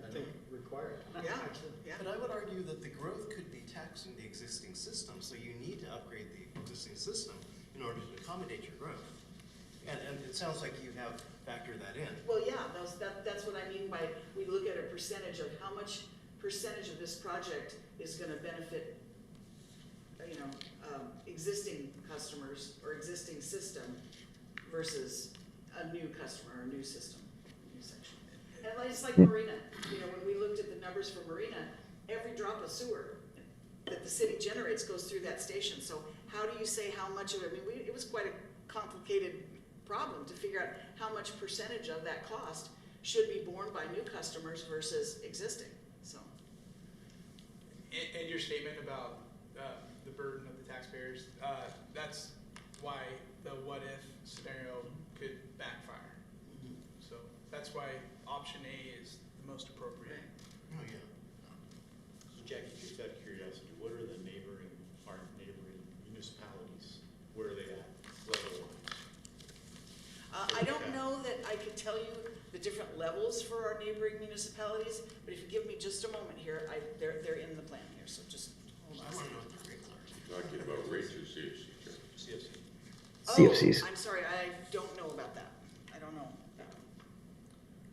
I think required. Yeah, Actually. yeah. But I would argue taxing the existing system, so you need to upgrade the existing system in order to accommodate your growth. And it sounds like you have factored that in. Well, yeah, that's what I mean by, we look at a percentage of how much percentage of this project is gonna benefit, you know, existing customers or existing system versus a new customer or a new system, new section. And it's like Marina, you know, when we looked at the numbers for Marina, every drop of sewer that the city generates goes through that station. So how do you say how much of it, I mean, it was quite a complicated problem to figure out how much percentage of that cost should be borne by new customers versus existing, so. And your statement about the burden of the taxpayers, that's why the what-if scenario could backfire. So that's why option A is the most appropriate. Oh, yeah. So Jackie, just out of curiosity, what are our neighboring municipalities? Where are they at, level-wise? I don't know that I could tell you the different levels for our neighboring municipalities, but if you give me just a moment here, they're in the plan here, so just hold I on. wanna know what the rates are. Talking about rates or CFC, Chair? CFC. CFCs. Oh, I'm sorry, I don't know about that. I don't know.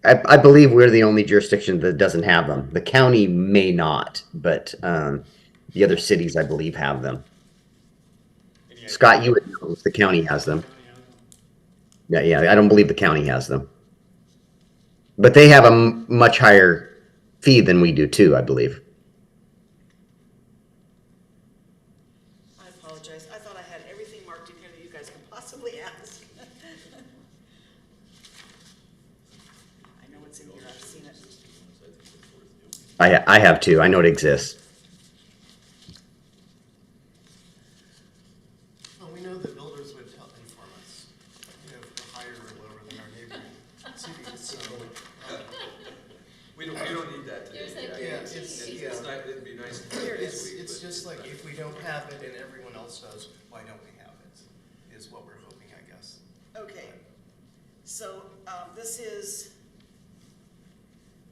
I believe we're the only jurisdiction that doesn't have them. The county may not, but the other cities, I believe, have them. Any idea? Scott, you would know if the county has them. Yeah, I don't believe the county has them. But they have a much higher fee than we do too, I believe. I apologize. I thought I had everything marked in here that you guys could possibly ask. I know it's in here. I've seen it. I have too. I know it exists. Well, we know that builders would inform us, you know, if we're higher or lower than our neighboring cities, so. We don't need that today. There's like Yeah, guarantee. it's nice, it'd be nice to hear It's, this week, it's but- just like, if we don't have it and everyone else does, why don't we have it, is what we're hoping, I guess. Okay, so, this is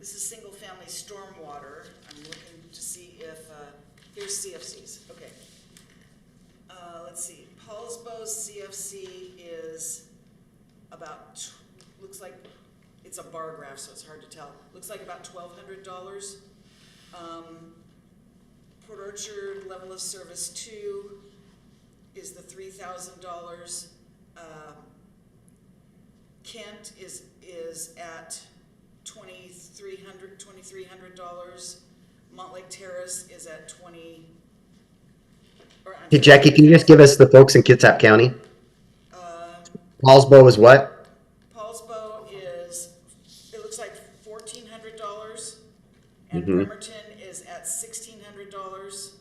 single-family stormwater. I'm looking to see if, here's CFCs, okay. Let's see, Paulsbo's CFC is about, looks like, it's a bar graph, so it's hard to tell. Looks like about $1,200. Port Orchard level of service 2 is the $3,000. Kent is at $2,300. Montlake Terrace is at Hey, Jackie, can you just give us the folks in Kitsap County? Paulsbo is what? Paulsbo is, it looks like $1,400, and Mhm. Bremerton is at $1,600.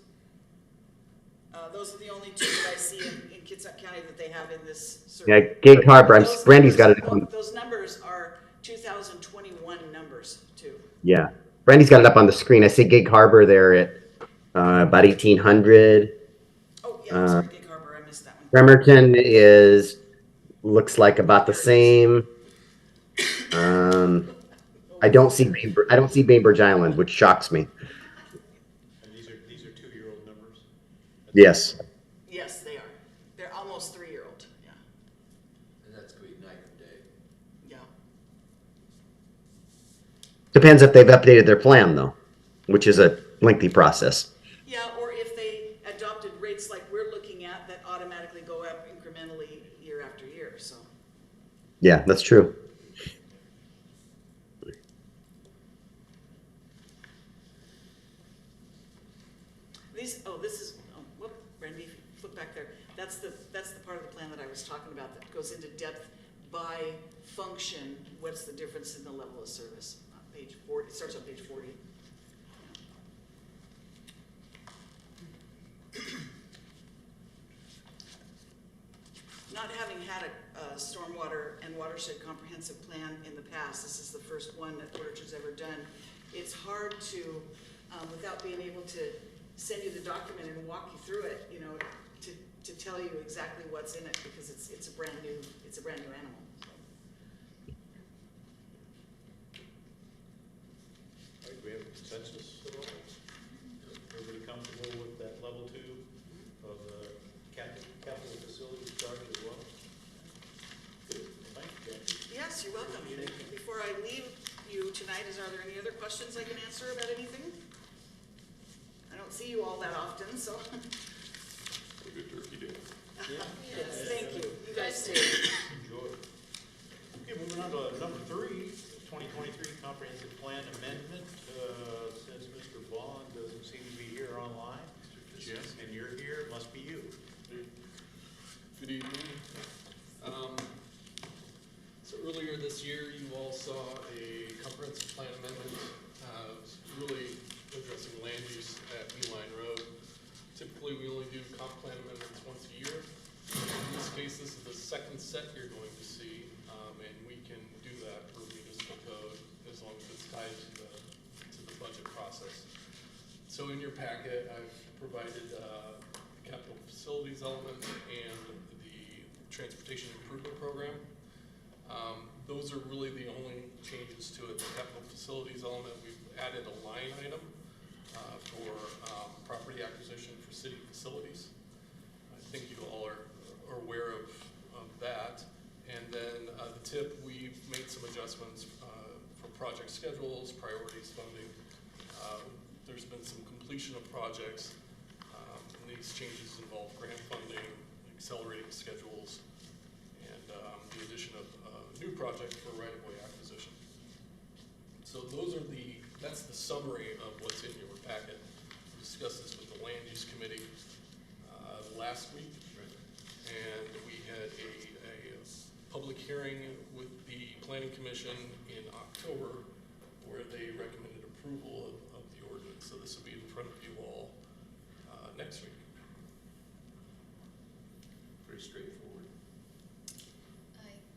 Those are the only two that I see in Kitsap County that they have in this Yeah, survey. Gig Harbor. Those Brandy's got it. numbers- Those numbers are 2021 numbers, too. Yeah, Brandy's got it up on the screen. I see Gig Harbor there at about 1,800. Oh, yeah, I'm sorry, Gig Harbor, I missed that one. Bremerton looks like about the same. I don't see Bainbridge Island, which shocks me. And these are 2-year-old numbers? Yes. Yes, they are. They're almost 3-year-old, yeah, And that's going to be night and day. yeah. Depends if they've updated their plan though, which is a lengthy process. Yeah, or if they adopted rates like we're looking at that automatically go up incrementally year after year, so. Yeah, that's true. Brandy, flip back there. That's the part of the plan that I was talking about that goes into depth by function. What's the difference in the level of service? Page 40, it starts on page 40. Not having had a stormwater and watershed comprehensive plan in the past, this is the first one that Port Orchard's ever done. It's hard to, without being able to send you the document and walk you through it, you know, to tell you exactly what's in it, because it's a brand new animal. All right, do we have a consensus at all? Everybody comfortable with that level tonight. Are there any other questions I can answer about anything? I don't see you all that often, so. A good turkey day. Yes, thank you. You guys too. Enjoy. Okay, moving on to number 3, 2023 Comprehensive Plan Amendment. Since Mr. Vaughn doesn't seem to be here online, and you're here, it must be you. Good evening. So earlier this year, you all saw a comprehensive plan amendment, really addressing land use at New Line Road. Typically, we only do comp plan amendments once a year. In this case, this is the second set you're going to see, and we can do that per municipal code as long as it's tied to the budget process. So in your packet, I've provided capital facilities element and the transportation improvement program. Those are really the only changes to it. The capital facilities element, we've added a line item for property acquisition for city facilities. I think you all are aware of that. And then the tip, we've made some adjustments for project schedules, priorities funding. There's been some completion of projects. And these changes involve grant funding, accelerating schedules, and the addition of a new project for right-of-way acquisition. So that's the summary of what's in your packet. We discussed this with the Land Use Committee last week, and we had a public hearing with the Planning Commission in October where they recommended approval of the ordinance. So this will be in front of you all next week. Pretty straightforward.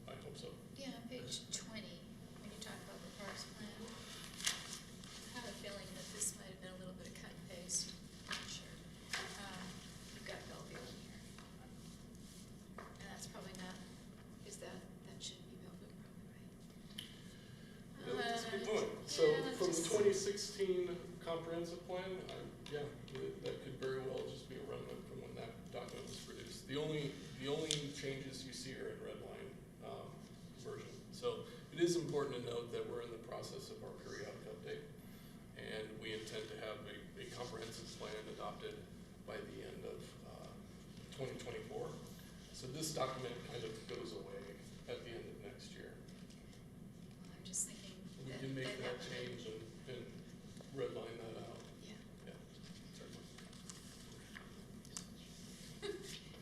I hope so. Yeah, on page 20, when you talk about the parks plan, I have a feeling that this might have been a little bit of cut and paste, not sure. You've got Bellevue in here. And that's probably not, that should be Bellevue probably, right? That's a good point. So Yeah, from the just- 2016 comprehensive plan, that could very well just be a remnant from when that document was produced. The only changes you see are in red line version. So it is important to note that we're in the process of our periodic update, and we intend to have a comprehensive plan adopted by the end of 2024. So this document kind of goes away at the end of next year. I'm just thinking. We can make that change and redline that out. Yeah. Yeah, certainly.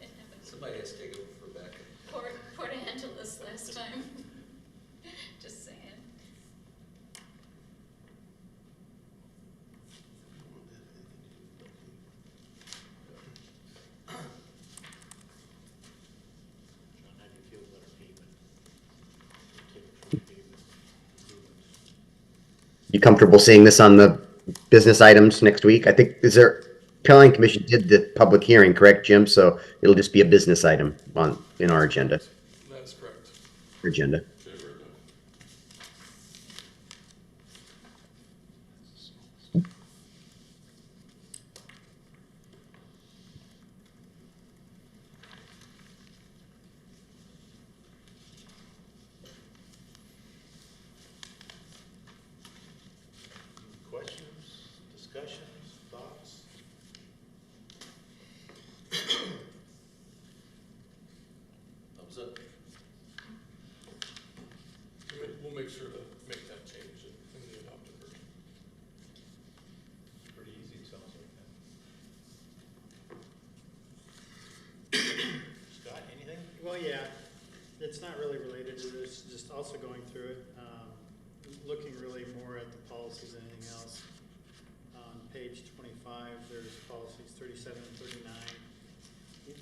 It happened. Somebody has to take over for Becca. Port Angeles last time. Just saying. John, how do you feel about our pavement? You comfortable seeing this on the business items next week? I think, Planning Commission did the public hearing, correct, Jim? So it'll just be a business item in our agenda. That is correct. Agenda. Never enough. Questions, discussions, thoughts? Thumbs up. We'll make sure to make that change in the adopted version. Pretty easy, it sounds like that. Scott, anything? Well, yeah, it's not really related to this, just also going through it, looking really more at the policies than anything else. On page 25, there's policies 37 and 39.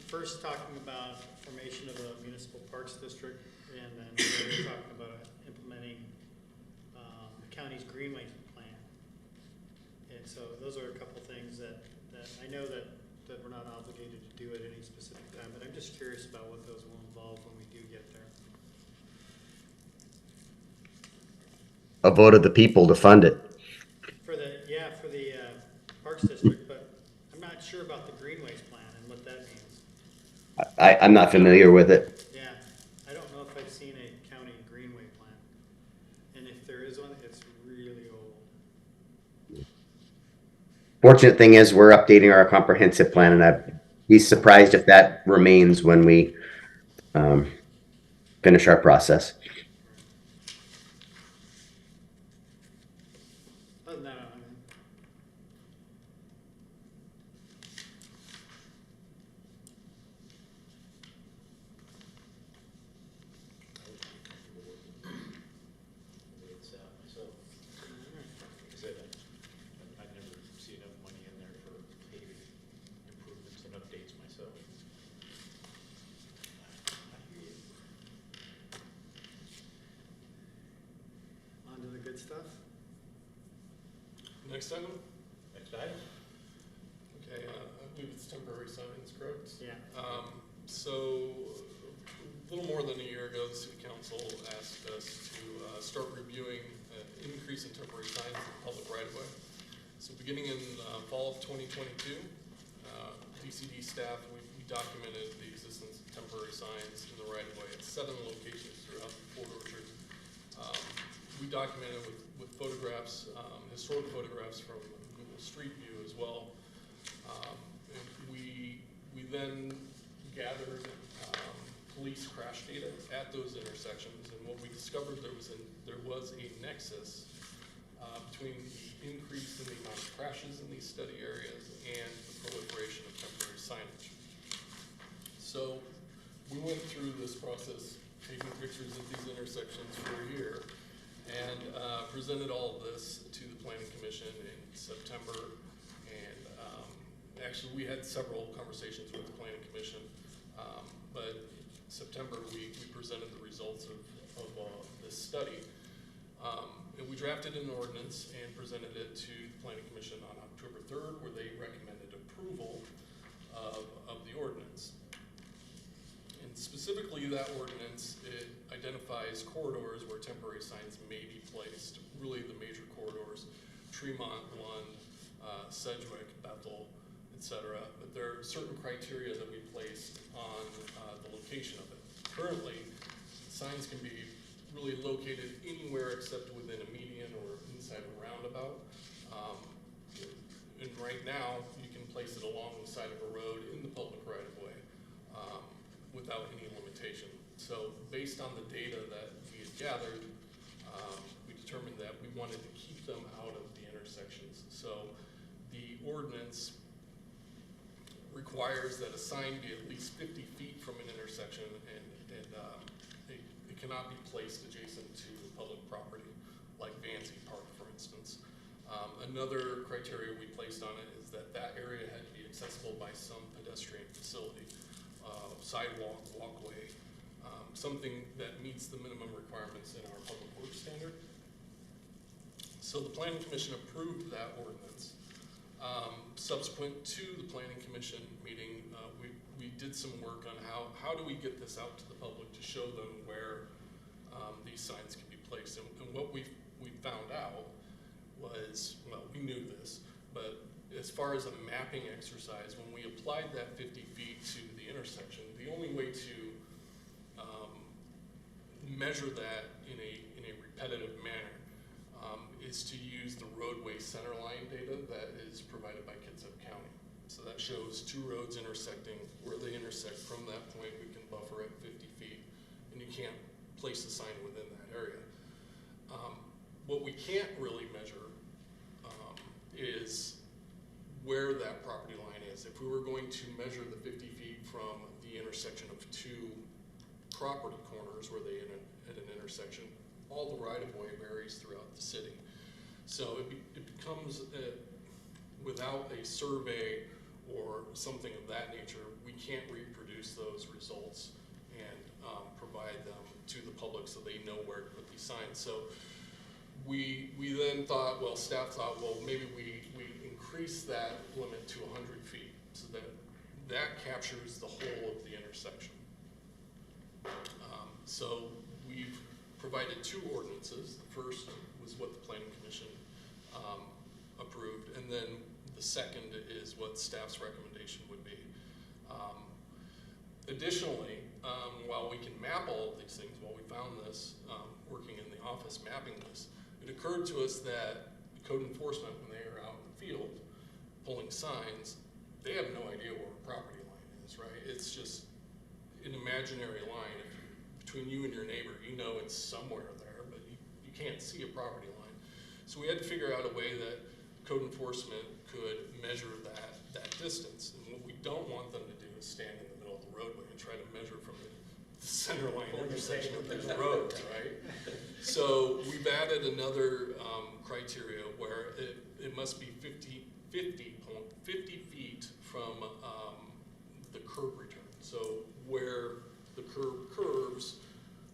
First talking about formation of a municipal parks district, and then we're talking about implementing the county's greenway plan. And so those are a couple things that I know that we're not obligated to do at any specific time, but I'm just curious about what those will involve when we do get there. A vote of the people to fund it. For the Parks District, but I'm not sure about the Greenways plan and what that means. I'm not familiar with it. Yeah, I don't know if I've seen a county Greenway plan. And if there is one, it's really Fortunate thing is we're updating our comprehensive plan, and I'd be surprised if that remains when we finish our process. Other than that, It's, myself, like I said, I never see enough money in there for paving improvements and updates myself. I hear you. on to the good stuff. Next item? Next item? Okay, I believe it's temporary signs, correct? Yeah. So, a little more than a year ago, the city council asked us to start reviewing an increase in temporary signs in the public right-of-way. So beginning in fall of 2022, DCD staff, we documented the existence of temporary signs in the right-of-way at 7 locations throughout Port Orchard. We documented with photographs, historic photographs from Google Street View as well. And we then gathered police crash data at those intersections, and what we discovered there was a nexus between the increase in the amount of crashes in these study areas and the proliferation of temporary signage. So we went through this process, taking pictures of these intersections for a year, and presented all of this to the Planning Commission in September. And actually, we had several conversations with the Planning Commission, but in September we presented the results of this study. And we drafted an ordinance and presented it to the Planning Commission on October 3rd, where they recommended approval of the ordinance. And specifically, that ordinance, it identifies corridors where temporary signs may be placed, really the major corridors, Tremont, Lund, Sedgwick, Bethel, etc. But there are certain criteria that we placed on the location of it. Currently, signs can be really located anywhere except within a median or inside a roundabout. And right now, you can place it along the side of a road in the public right-of-way without any limitation. So based on the data that we had gathered, we determined that we wanted to keep them out of the intersections. So the ordinance requires that a sign be at least 50 feet from an intersection, and it cannot be placed adjacent to public property, like Vansy Park, for instance. Another criteria we placed on it is that area had to be accessible by some pedestrian facility, sidewalk, walkway, something that meets the minimum requirements in our public works standard. So the Planning Commission approved that ordinance. Subsequent to the Planning Commission meeting, we did some work on how do we get this out to the public to show them where these signs can be placed. And what we found out was, well, we knew this, but as far as a mapping exercise, when we applied that 50 feet to the intersection, the only way to measure that in a repetitive manner is to use the roadway centerline data that is provided by Kitsap County. So that shows 2 roads intersecting. Where they intersect from that point, we can buffer at 50 feet, and you can't place the sign within that area. What we can't really measure is where that property line is. If we were going to measure the 50 feet from the intersection of 2 property corners where they at an intersection, all the right-of-way varies throughout the city. So it becomes, without a survey or something of that nature, we can't reproduce those results and provide them to the public so they know where to put these signs. So we then thought, well, staff thought, well, maybe we increase that limit to 100 feet so that captures the whole of the intersection. So we've provided 2 ordinances. The first was what the Planning Commission approved, and then the second is what staff's recommendation would be. Additionally, while we can map all of these things, while we found this working in the office mapping this, it occurred to us that code enforcement, when they are out in the field, pulling signs, they have no idea where a property line is, right? It's just an imaginary line. Between you and your neighbor, you know it's somewhere there, but you can't see a property line. So we had to figure out a way that code enforcement could measure that distance. And what we don't want them to do is stand in the middle of the roadway and try to measure from the center line intersection of these roads, right? So we've added another criteria where it must be 50 feet from the curb return. So where the curb curves,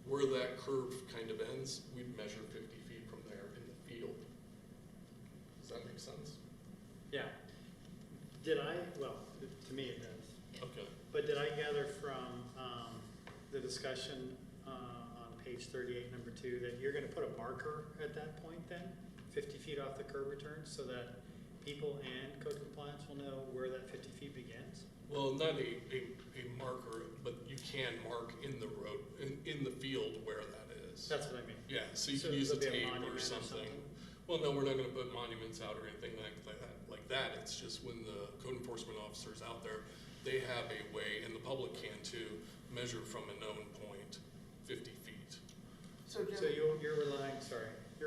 where that curve kind of ends, we'd measure 50 feet from there in the field. Does that make sense? Yeah. Well, to me it does. Okay. But did I gather from the discussion on page 38, number 2, that you're going to put a marker at that point then, 50 feet off the curb return, so that people and code compliance will know where that 50 feet begins? Well, not a marker, but you can mark in the road, in the field where that is. That's what I mean. Yeah, so you So can use a there'll be a tape monument or or something. something? Well, no, we're not gonna put monuments out or anything like that. It's just when the code enforcement officer's out there, they have a way, and the public can too, measure from a known point 50 feet. So So you're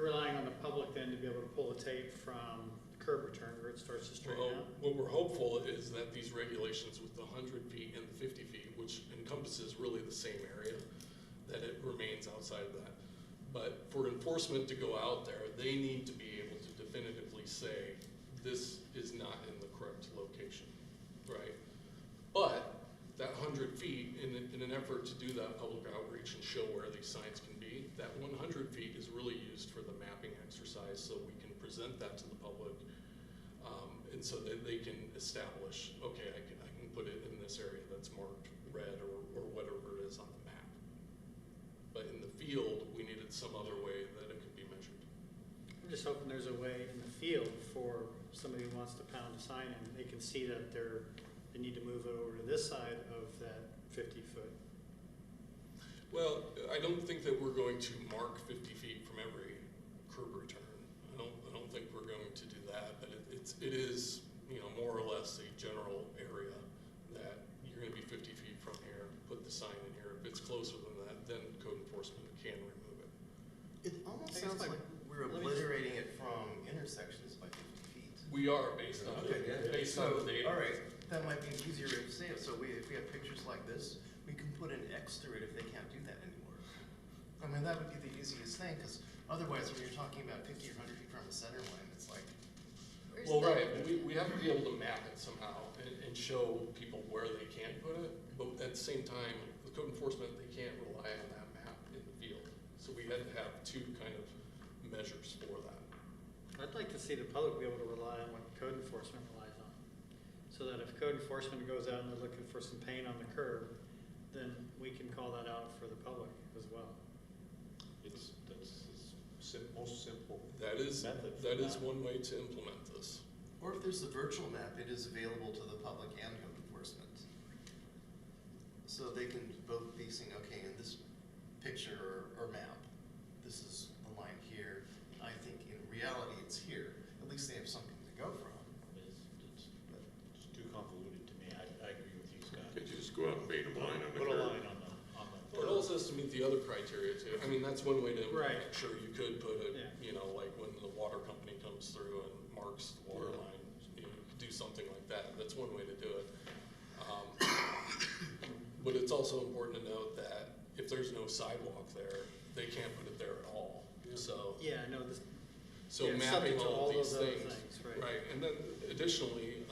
relying on the public then to be able to pull the tape from the curb return where it starts to straighten Well, out? what we're hopeful is that these regulations with the 100 feet and the 50 feet, which encompasses really the same area, that it remains outside of that. But for enforcement to go out there, they need to be able to definitively say, this is not in the correct location, right? But that 100 feet, in an effort to do that public outreach and show where these signs can be, that 100 feet is really used for the mapping exercise, so we can present that to the public, and so that they can establish, okay, I can put it in this area that's marked red or whatever it is on the map. But in the field, we needed some other way that it could be measured. I'm just hoping there's a way in the field for somebody who wants to pound a sign in, they can see that they need to move it over to this side of that 50 foot. Well, I don't think that we're going to mark 50 feet from every curb return. I don't think we're going to do that, but it is, more or less a general area that you're gonna be 50 feet from here, put the sign in here. If it's closer than that, then code enforcement can remove it. It almost I guess sounds like we're let me- obliterating it from intersections by 50 feet. We are based on, Okay, based on the data. All right, that might be an easier way to say it. So if we have pictures like this, we can put an X through it if they can't do that anymore. I mean, that would be the easiest thing, because otherwise, when you're talking about 50 or 100 feet from the center line, it's like, Where's Well, the- right, we have to be able to map it somehow and show people where they can put it, but at the same time, with code enforcement, they can't rely on that map in the field. So we had to have two kind of measures for that. I'd like to see the public be able to rely on what code enforcement relies on. So that if code enforcement goes out and they're looking for some paint on the curb, then we can call that out for the public as well. That's the most simple That is method. for that is that. one way to implement this. or if there's a virtual map, it is available to the public and code enforcement. So they can both be seeing, okay, in this picture or map, this is the line here. I think in reality it's here. At least they have something to go from. It's too convoluted to me. I agree with you, Scott. Could you just go out and paint a line on the Put a curb? line on the Well, it also has to meet the other criteria too. I mean, that's one way to Right. make sure you could put it, Yeah. like when the water company comes through and marks the water line, you could do something like that. That's one way to do it. But it's also important to note that if there's no sidewalk there, they can't put it there at all. So, Yeah, I know this, so yeah, mapping subject to all of these those other things. right? And then additionally,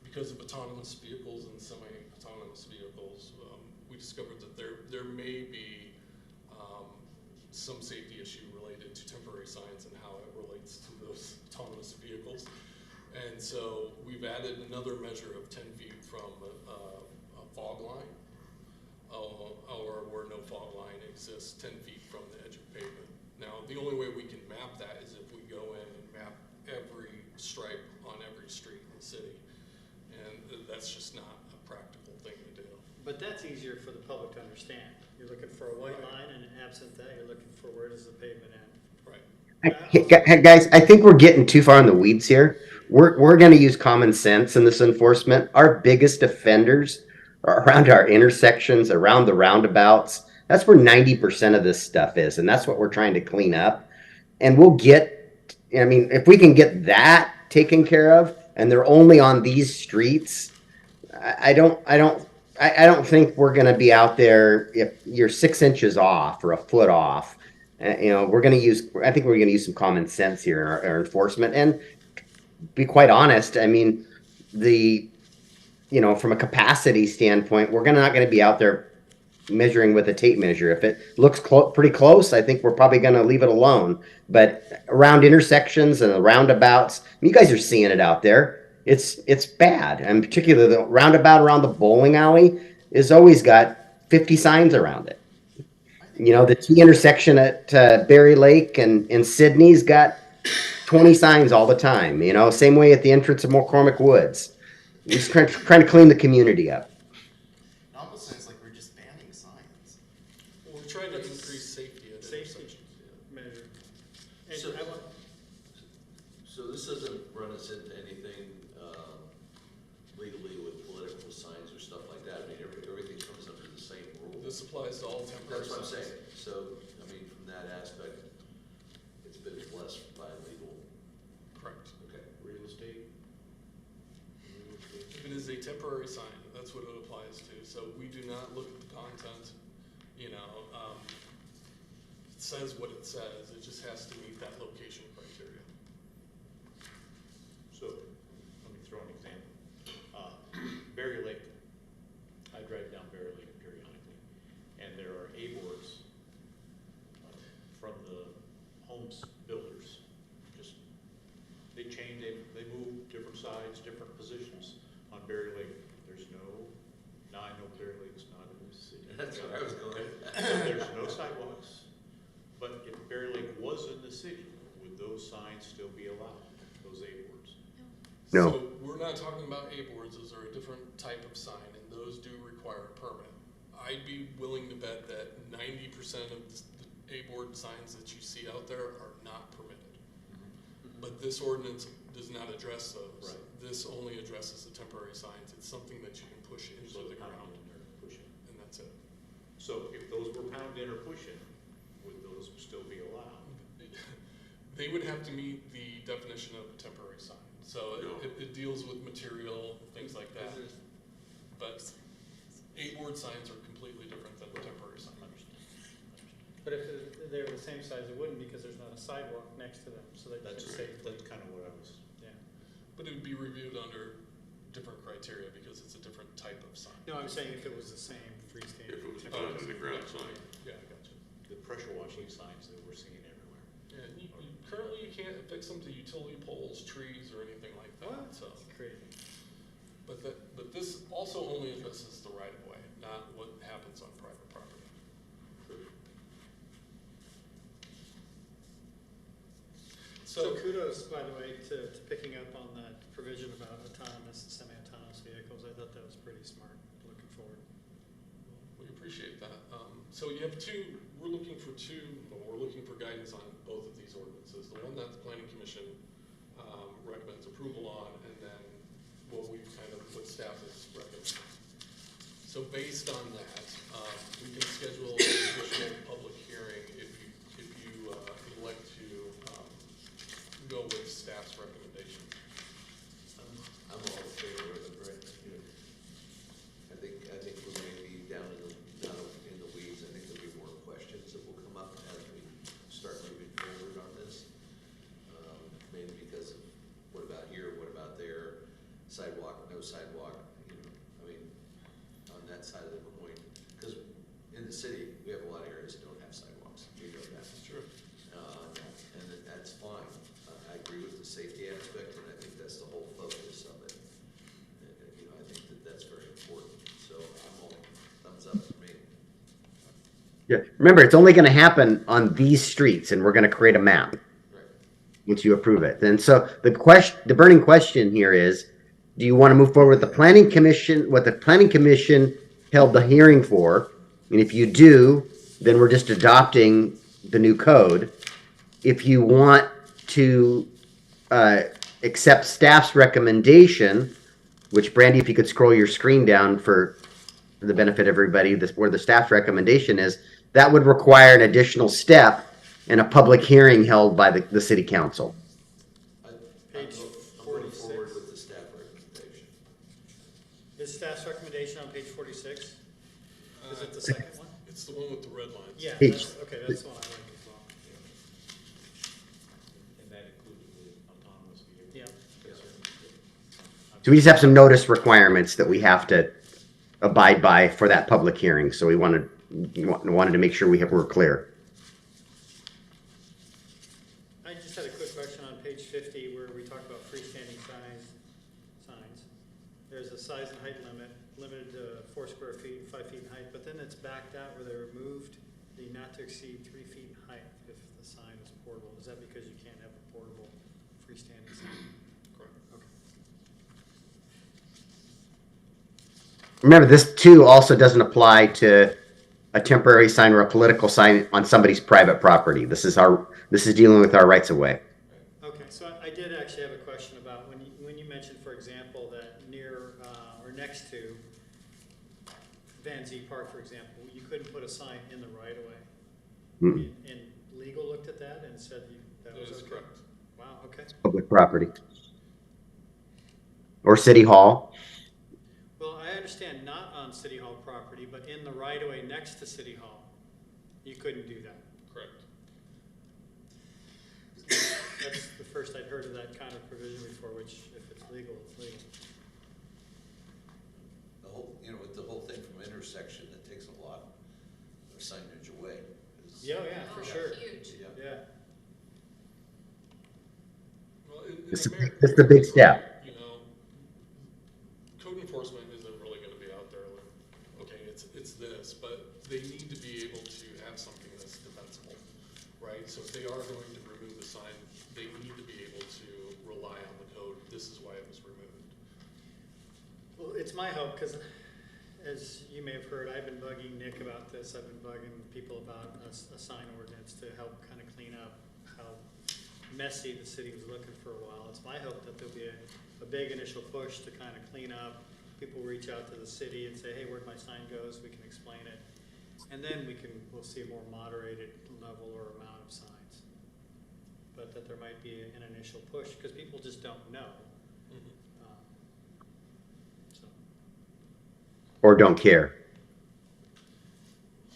because of autonomous vehicles and semi-autonomous vehicles, we discovered that there may be some safety issue related to temporary signs and how it relates to those autonomous vehicles. And so we've added another measure of 10 feet from a fog line, or where no fog line exists, 10 feet from the edge of pavement. Now, the only way we can map that is if we go in and map every stripe on every street in the city. And that's just not a practical thing to do. But that's easier for the public to understand. You're looking for a white line, and absent that, you're looking for where does the pavement end. Right. Hey, guys, I think we're getting too far in the weeds here. we're going to use common sense in this enforcement. Our biggest offenders are around our intersections, around the roundabouts. That's where 90% of this stuff is, and that's what we're trying to clean up. And we'll get, I mean, if we can get that taken care of, and they're only on these streets, I don't think we're going to be out there if you're 6 inches off or a foot off. You know, I think we're going to use some common sense here in our enforcement. And be quite honest, I mean, from a capacity standpoint, we're not going to be out there measuring with a tape measure. If it looks pretty close, I think we're probably going to leave it alone. But around intersections and the roundabouts, you guys are seeing it out there. It's bad, and particularly the roundabout around the bowling alley has always got 50 signs around it. You know, the T intersection at Berry Lake and Sydney's got 20 signs all the time. You know, same way at the entrance of McCormick Woods. We're just trying to clean the community up. It almost sounds like we're just banning signs. Well, we're trying to increase safety at Safety intersections. measure. And So- I want, So this doesn't run us into anything legally with political signs or stuff like that? I mean, everything comes under the same rule? This applies to all temporary That's what I'm signs. saying. So, I mean, from that aspect, it's been blessed by legal. Correct. Okay. Real estate. If it is a temporary sign, that's what it applies to. So we do not look at the content, it says what it says. It just has to meet that location criteria. So, let me throw an example. Berry Lake, I drive down Berry Lake periodically, and there are A-boards from the homes builders. They change, they move different sides, different positions on Berry Lake. There's I know Berry Lake's not in the city. That's where I was going. There's no sidewalks, but if Berry Lake was in the city, would those signs still be allowed, those A-boards? No. So we're not talking about A-boards. Those are a different type of sign, and those do require a permit. I'd be willing to bet that 90% of the A-board signs that you see out there are not permitted. But this ordinance does not address those. Right. This only addresses the temporary signs. It's something that you can push into So the they're ground, pounding or pushing. and that's it. So if those were pounded in or pushing, would those still be allowed? They would have to meet the definition of a temporary sign. So No. it deals with material, things like that. But A-board signs are completely different than a temporary sign. but if they were the same size, it wouldn't because there's not a sidewalk next to them, so they That's could right. safely, That's kind of what I was. yeah. But it would be reviewed under different criteria because it's a different type of sign. No, I'm saying if it was the same freestanding. If it was a Oh, on the ground sign. Yeah, I got you. The pressure washing signs that we're seeing everywhere. Yeah, currently you can't affix them to utility poles, trees, or anything like that, What? so. It's crazy. But this also only addresses the right of way, not what happens on private property. So kudos, by the way, to picking up on that provision about autonomous and semi-autonomous vehicles. I thought that was pretty smart, looking forward. We appreciate that. So you have we're looking for guidance on both of these ordinances. The one that the planning commission recommends approval on, and then what staff is recommending. So based on that, we can schedule an additional public hearing if you elect to go with staff's recommendation. I'm all in favor of it, right? I think we may be down not in the weeds. I think there'll be more questions that will come up as we start moving forward on this. Mainly because of what about here, what about there, sidewalk, no sidewalk, on that side of the coin. Because in the city, we have a lot of areas that don't have sidewalks. We know that. That's true. And that's fine. I agree with the safety aspect, and I think that's the whole focus of it. And, I think that's very important. So I'm all thumbs up for me. Yeah. Remember, it's only going to happen on these streets, and we're going to create a map Right. once you approve it. And so the burning question here is, do you want to move forward with the planning commission, what the planning commission held the hearing for? And if you do, then we're just adopting the new code. If you want to accept staff's recommendation, which Brandy, if you could scroll your screen down for the benefit of everybody, where the staff recommendation is, that would require an additional step in a public hearing held by the city council. Page I'm going 46. forward with the staff recommendation. Is staff's recommendation on page 46? Is it the second one? It's the one with the red lines. Yeah, Page- that's, okay, that's the one I like as well. And that included the autonomous vehicle. Yeah. Yes, sir. So we just have some notice requirements that we have to abide by for that public hearing. So we wanted to make sure we're clear. I just had a quick question on page 50 where we talk about freestanding signs. There's a size and height limit, limited to 4 square feet, 5 feet in height, but then it's backed out where they removed the not to exceed 3 feet in height if the sign is portable. Is that because you can't have a portable freestanding sign? Correct. Okay. Remember, this too also doesn't apply to a temporary sign or a political sign on somebody's private property. This is dealing with our rights of way. Okay, so I did actually have a question about when you mentioned, for example, that near or next to Van Zee Park, for example, you couldn't put a sign in the right of way. Mm, And legal looked at that and said that That was is okay? correct. Wow, okay. Public property. Or city hall. Well, I understand not on City Hall property, but in the right of way next to City Hall, you couldn't do that. Correct. That's the first I'd heard of that kind of provision before, which if it's legal, it's legal. The whole, with the whole thing from intersection, that takes a lot of signage away. Yeah, yeah, for Oh, sure. Huge. Yeah. Yeah. Well, It's the big step. You know, code enforcement isn't really gonna be out there like, okay, it's this, but they need to be able to have something that's defensible, right? So if they are going to remove the sign, they need to be able to rely on the code, this is why it was removed. Well, it's my hope, because as you may have heard, I've been bugging Nick about this. I've been bugging people about a sign ordinance to help kind of clean up how messy the city was looking for a while. It's my hope that there'll be a big initial push to kind of clean up. People reach out to the city and say, hey, where'd my sign goes? We can explain it. And then we'll see a more moderated level or amount of signs. But that there might be an initial push, because people just don't know. So, Or don't care.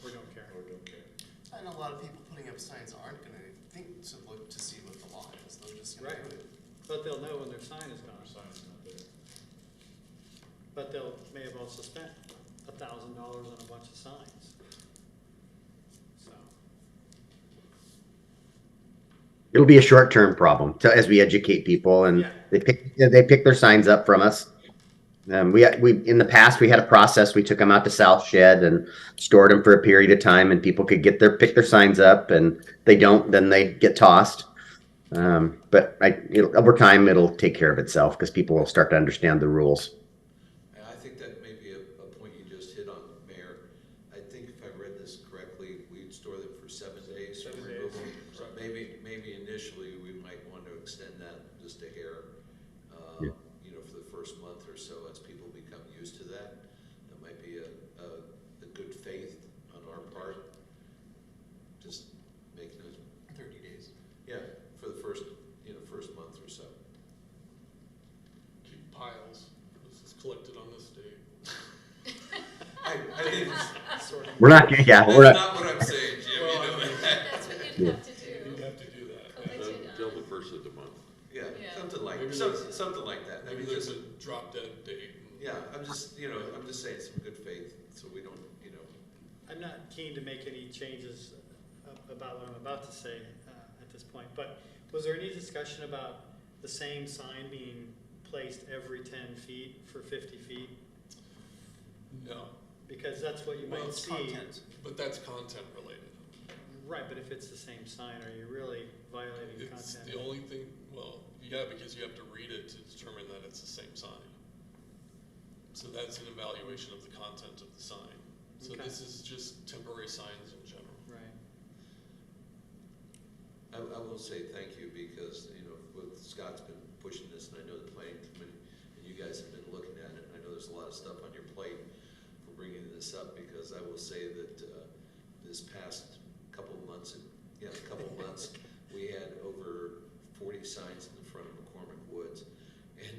or don't care. Or don't care. And a lot of people putting up signs aren't gonna think to look to see what the law is, they're just gonna Right. do it. But they'll know when their sign is gone. Our sign's not there. But they'll, may have also spent $1,000 on a bunch of signs. So, It'll be a short-term problem as we educate people and Yeah. they pick their signs up from us. We in the past, we had a process. We took them out to South Shed and stored them for a period of time, and people could pick their signs up, and they don't, then they get tossed. But over time, it'll take care of itself because people will start to understand the rules. And I think that may be a point you just hit on, Mayor. I think if I read this correctly, we'd store them for 7 days. for 7 days. removal. So maybe initially, we might want to extend that just a hair, Yeah. for the first month or so, as people become used to that. That might be a good faith on our part, just making it, 30 days. yeah, for the first month or so. Keep piles, this is collected on this date. I didn't, We're not, yeah, we're that's not. not what I'm saying, Jim, Well, you know. That's what you'd have to You do. have to do that. Collect it on- Till the first of the month. Yeah, Yeah. something like, Maybe something like that. I Maybe mean, there's just, a drop dead date. yeah, I'm just saying some good faith, so we don't, I'm not keen to make any changes about what I'm about to say at this point, but was there any discussion about the same sign being placed every 10 feet for 50 feet? No, Because that's what you Well, might it's see. content. but that's content related. Right, but if it's the same sign, are you really violating It's content? the only thing, well, yeah, because you have to read it to determine that it's the same sign. So that's an evaluation of the content of the sign. So Okay. this is just temporary signs in general. Right. I will say thank you because, Scott's been pushing this and I know the planning committee and you guys have been looking at it. And I know there's a lot of stuff on your plate for bringing this up because I will say that this past couple of months, we had over 40 signs in the front of McCormick Woods. And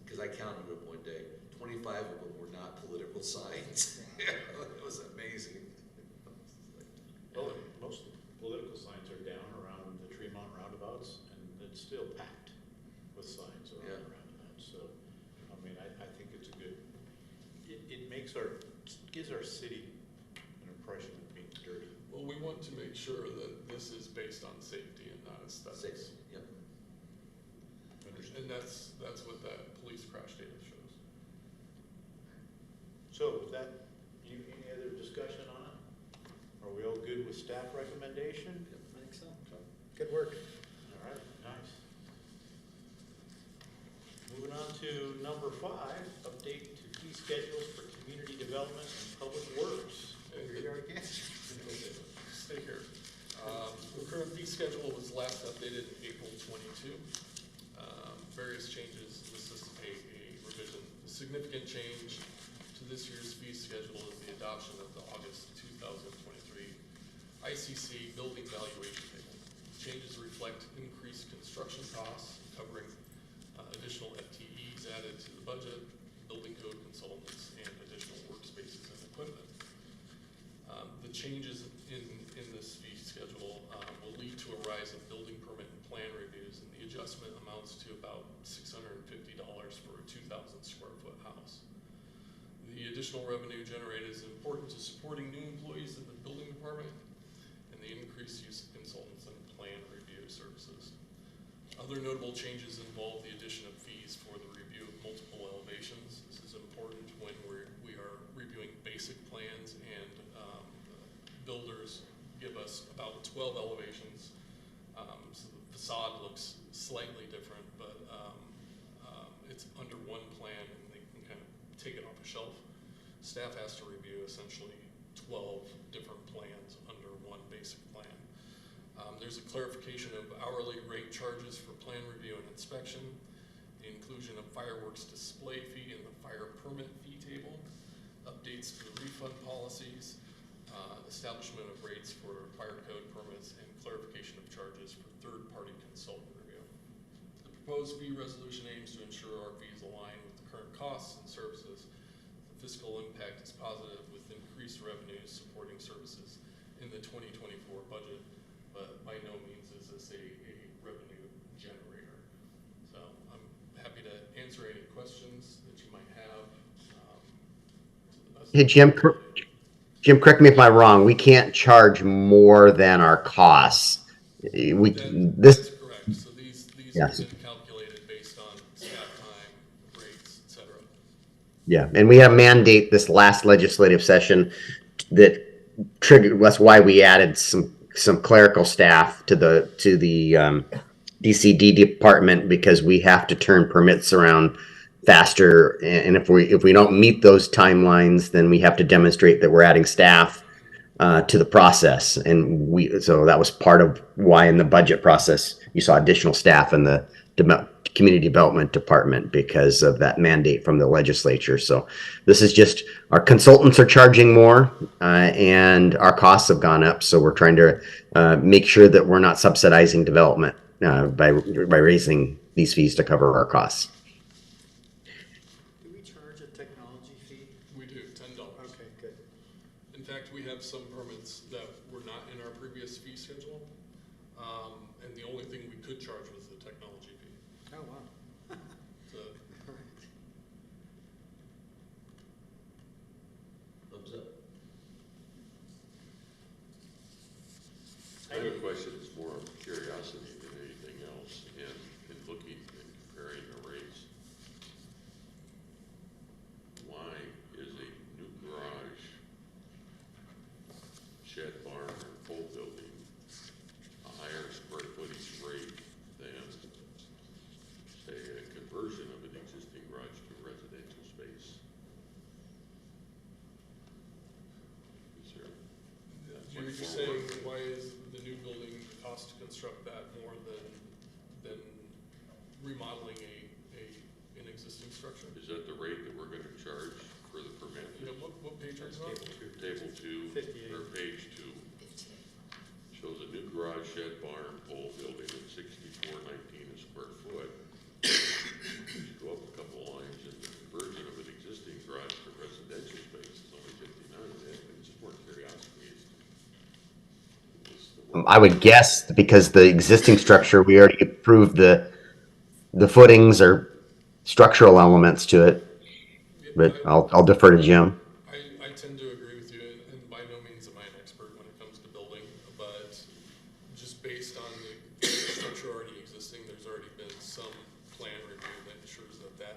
because I counted them one day, 25 of them were not political signs. It was amazing. Well, most political signs are down around the Tremont roundabouts, and it's still packed with signs around the roundabouts. So, I mean, I think it's a good, it gives our city an impression of being dirty. Well, we want to make sure that this is based on safety and not aesthetics. Yep. And that's what that police crash data shows. So with that, any other discussion on it? Are we all good with staff recommendation? I think so. Good work. All right, nice. Moving on to number 5, update to fee schedules for community development and public works. Here you are again. Stay here. The current fee schedule was last updated in April 22. Various changes. This is a revision. A significant change to this year's fee schedule is the adoption of the August 2023 ICC building valuation table. Changes reflect increased construction costs, covering additional FTEs added to the budget, building code consultants, and additional workspaces and equipment. The changes in this fee schedule will lead to a rise in building permit and plan reviews, and the adjustment amounts to about $650 for a 2,000 square foot house. The additional revenue generated is important to supporting new employees in the building department and the increased use of consultants and plan review services. Other notable changes involve the addition of fees for the review of multiple elevations. This is important when we are reviewing basic plans and builders give us about 12 elevations. So the facade looks slightly different, but it's under one plan and they can kind of take it off a shelf. Staff has to review essentially 12 different plans under one basic plan. There's a clarification of hourly rate charges for plan review and inspection, the inclusion of fireworks display fee in the fire permit fee table, updates to the refund policies, establishment of rates for fire code permits, and clarification of charges for third-party consultant review. The proposed fee resolution aims to ensure our fees align with the current costs and services. The fiscal impact is positive with increased revenues supporting services in the 2024 budget, but by no means is this a revenue generator. So I'm happy to answer any questions that you might have. Hey, Jim, correct me if I'm wrong. We can't charge more than our costs. That's correct. So these Yes. have been calculated based on staff time, rates, et cetera. Yeah, and we had a mandate this last legislative session that triggered. That's why we added some clerical staff to the DCD department, because we have to turn permits around faster, and if we don't meet those timelines, then we have to demonstrate that we're adding staff to the process. And so that was part of why in the budget process you saw additional staff in the community development department, because of that mandate from the legislature. So this is just, our consultants are charging more and our costs have gone up, so we're trying to make sure that we're not subsidizing development by raising these fees to cover our costs. Do we charge a technology fee? We do, $10. Okay, good. In fact, we have some permits that were not in our previous fee schedule, and the only thing we could charge was the technology fee. Oh, wow. So, All right. Thumbs up. I have a question that's more of curiosity than anything else, and in looking and comparing the rates. Why is a new garage, shed, barn, or full building a higher square footage rate than, say, a conversion of an existing garage to residential space? Is there, Jimmy, you saying, why is the new building cost to construct that more than remodeling an existing structure? Is that the rate that we're gonna charge for the permit? Yeah, what page are you on? Table 2, 58. or page 2, shows a new garage, shed, barn, pole building at 64.19 a square foot. You go up a couple lines, and the conversion of an existing garage to residential space is only 59. It's just more curiosity. I would guess because the existing structure, we already approved the footings or structural elements to it. But I'll defer to Jim. I tend to agree with you, and by no means am I an expert when it comes to building, but just based on the structure already existing, there's already been some plan review that ensures that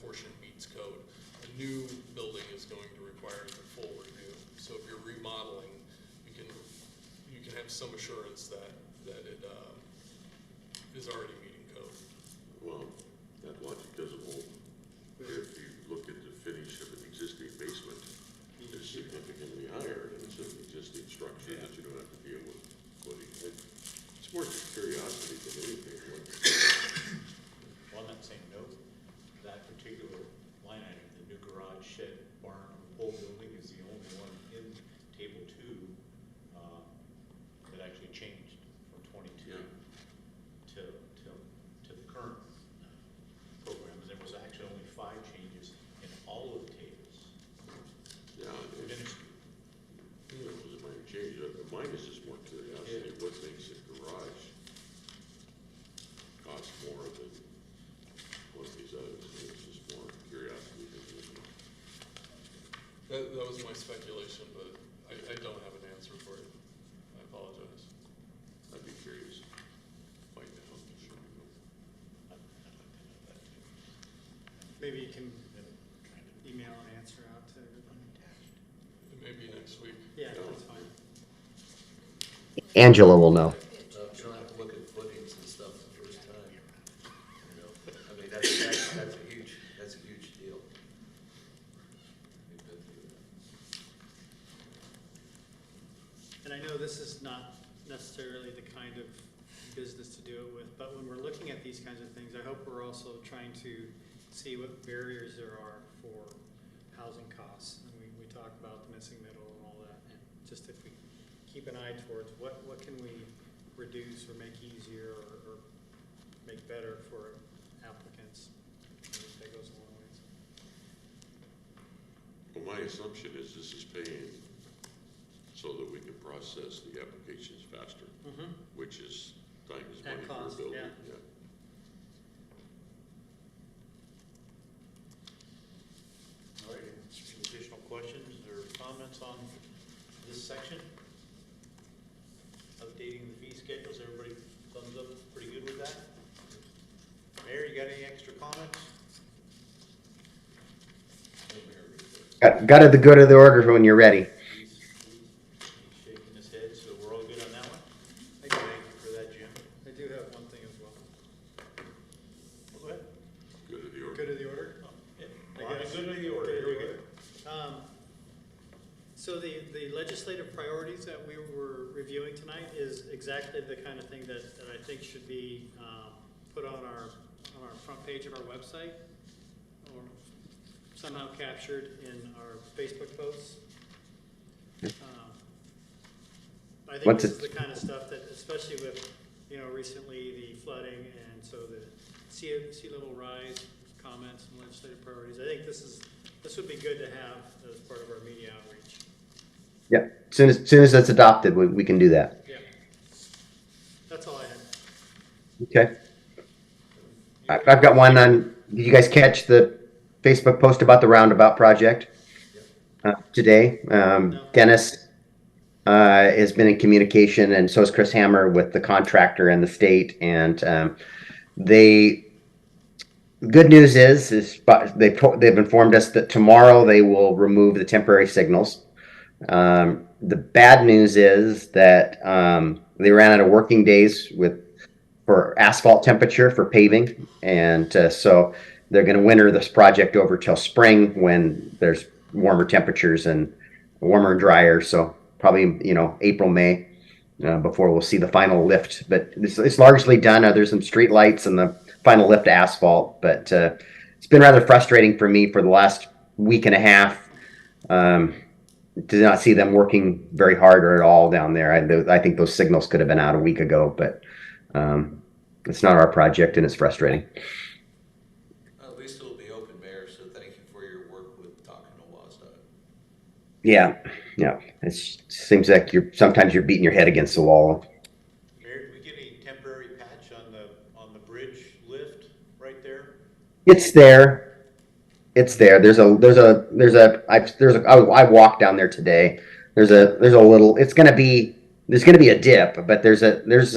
portion meets code. A new building is going to require the full review, so if you're remodeling, you can have some assurance that it is already meeting code. Well, that logic doesn't hold. If you look at the finish of an existing basement, it's significantly higher than it's an existing structure that you don't have to deal with putting in. It's more curiosity than anything. On that same note, that particular line item, the new garage, shed, barn, pole building is the only one in table 2 that actually changed from 22 Yeah. to the current program. There was actually only 5 changes in all of the tables. Yeah, We finished. it was a minor change. Mine is just more curiosity. What makes a garage cost more than one of these others? It's just more curiosity than anything. That was my speculation, but I don't have an answer for you. I apologize. I'd be curious. Find out. Sure. Maybe you can email an answer out to everybody. Maybe next week. Yeah, that's fine. Angela will know. You don't have to look at footings and stuff the first time, you know? I mean, that's a huge deal. We've been through that. And I know this is not necessarily the kind of business to do it with, but when we're looking at these kinds of things, I hope we're also trying to see what barriers there are for housing costs. And we talk about the missing middle and all that, and just if we keep an eye towards what can we reduce or make easier or make better for applicants, I think that goes a long ways. Well, my assumption is this is paying so that we can process the applications faster, which is time is At money for a cost, building. yeah. All right, any additional questions or comments on this section? Updating the fee schedules, everybody thumbs up, pretty good with that? Mayor, you got any extra comments? Got the good of the order when you're ready. He's shaking his head, so we're all good on that one? Thank you for that, Jim. I do have one thing as well. Go ahead. Good of the order. Good of the order? Yeah, I well, guess. good of the order, here we go. So the legislative priorities that we were reviewing tonight is exactly the kind of thing that I think should be put on our front page of our website, or somehow captured in our Facebook posts. I think What's this it- is the kind of stuff that, especially with, recently the flooding and so the sea level rise comments and legislative priorities, I think this would be good to have as part of our media outreach. Yeah, soon as that's adopted, we can do that. Yeah. That's all I had. Okay. I've got one on, did you guys catch the Facebook post about the roundabout project today? Dennis has been in communication, and so is Chris Hammer with the contractor and the state. And good news is they've informed us that tomorrow they will remove the temporary signals. The bad news is that they ran out of working days for asphalt temperature for paving, and so they're going to winter this project over till spring when there's warmer temperatures and warmer and drier. So probably, April, May, before we'll see the final lift. But it's largely done. There's some street lights and the final lift asphalt, but it's been rather frustrating for me for the last week and a half. To not see them working very hard or at all down there. I think those signals could have been out a week ago, but it's not our project and it's frustrating. Well, at least it'll be open, Mayor, so thank you for your work with talking to WASDOT. Yeah. It seems like sometimes you're beating your head against the wall. Mayor, did we get any temporary patch on the bridge lift right there? It's there. I walked down there today. There's a little, there's gonna be a dip, but there's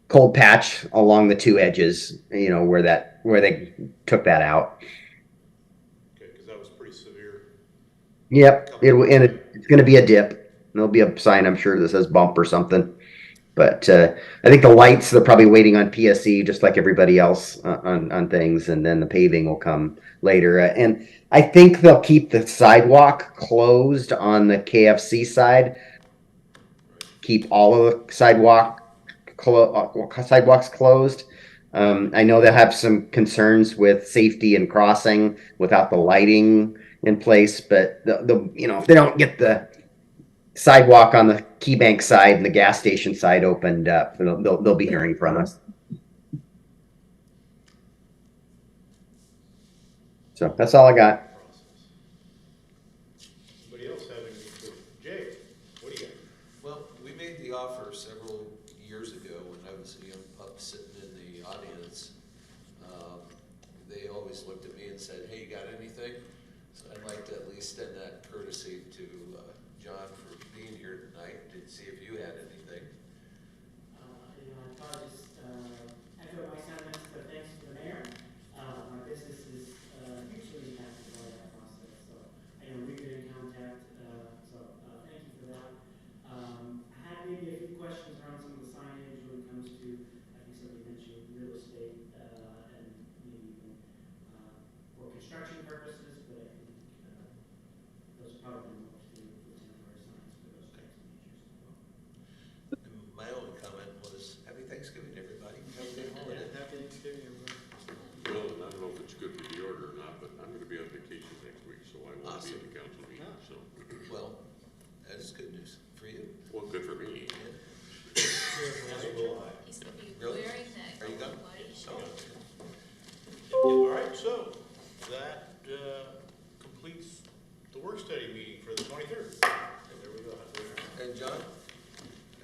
cold patch along the two edges, where they took that out. Okay, because that was pretty severe. Yep, it's gonna be a dip. There'll be a sign, I'm sure, that says bump or something. But I think the lights, they're probably waiting on PSE just like everybody else on things, and then the paving will come later. And I think they'll keep the sidewalk closed on the KFC side. Keep all of the sidewalks closed. I know they'll have some concerns with safety and crossing without the lighting in place, but if they don't get the sidewalk on the Key Bank side and the gas station side opened up, they'll be hearing from us. So that's all I got. Anybody else have any report? Jay, what do you got? Well, we made the offer several years ago when I was a young pup sitting in the audience. They always looked at me and said, "Hey, you got anything?" So I'd like to at least extend that courtesy to John for being here tonight to see if you had anything. I'd probably just echo my sentiments, but thanks to the mayor. My business is hugely impacted by that process, so we've been in contact, so thank you for that. I had maybe a few questions around some of the signage when it comes to, I think somebody mentioned real estate, and maybe even for construction purposes, but I think those are probably more to do with temporary signs for those types of features as well. And my only comment was, happy Thanksgiving, everybody. Have a good holiday. Happy Thanksgiving, everyone. Well, I don't know if it's good for the order or not, but I'm gonna be on vacation next week, so I won't be at the council meeting, so. Well, that is good news for you. Well, good for me. As will I. He's gonna be Really? wearing that Are you gold gone? white Oh. shirt. All right, so that completes the work study meeting for the 23rd. There we go. And John,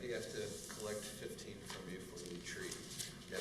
I have to collect 15 from you for the tree. Yeah.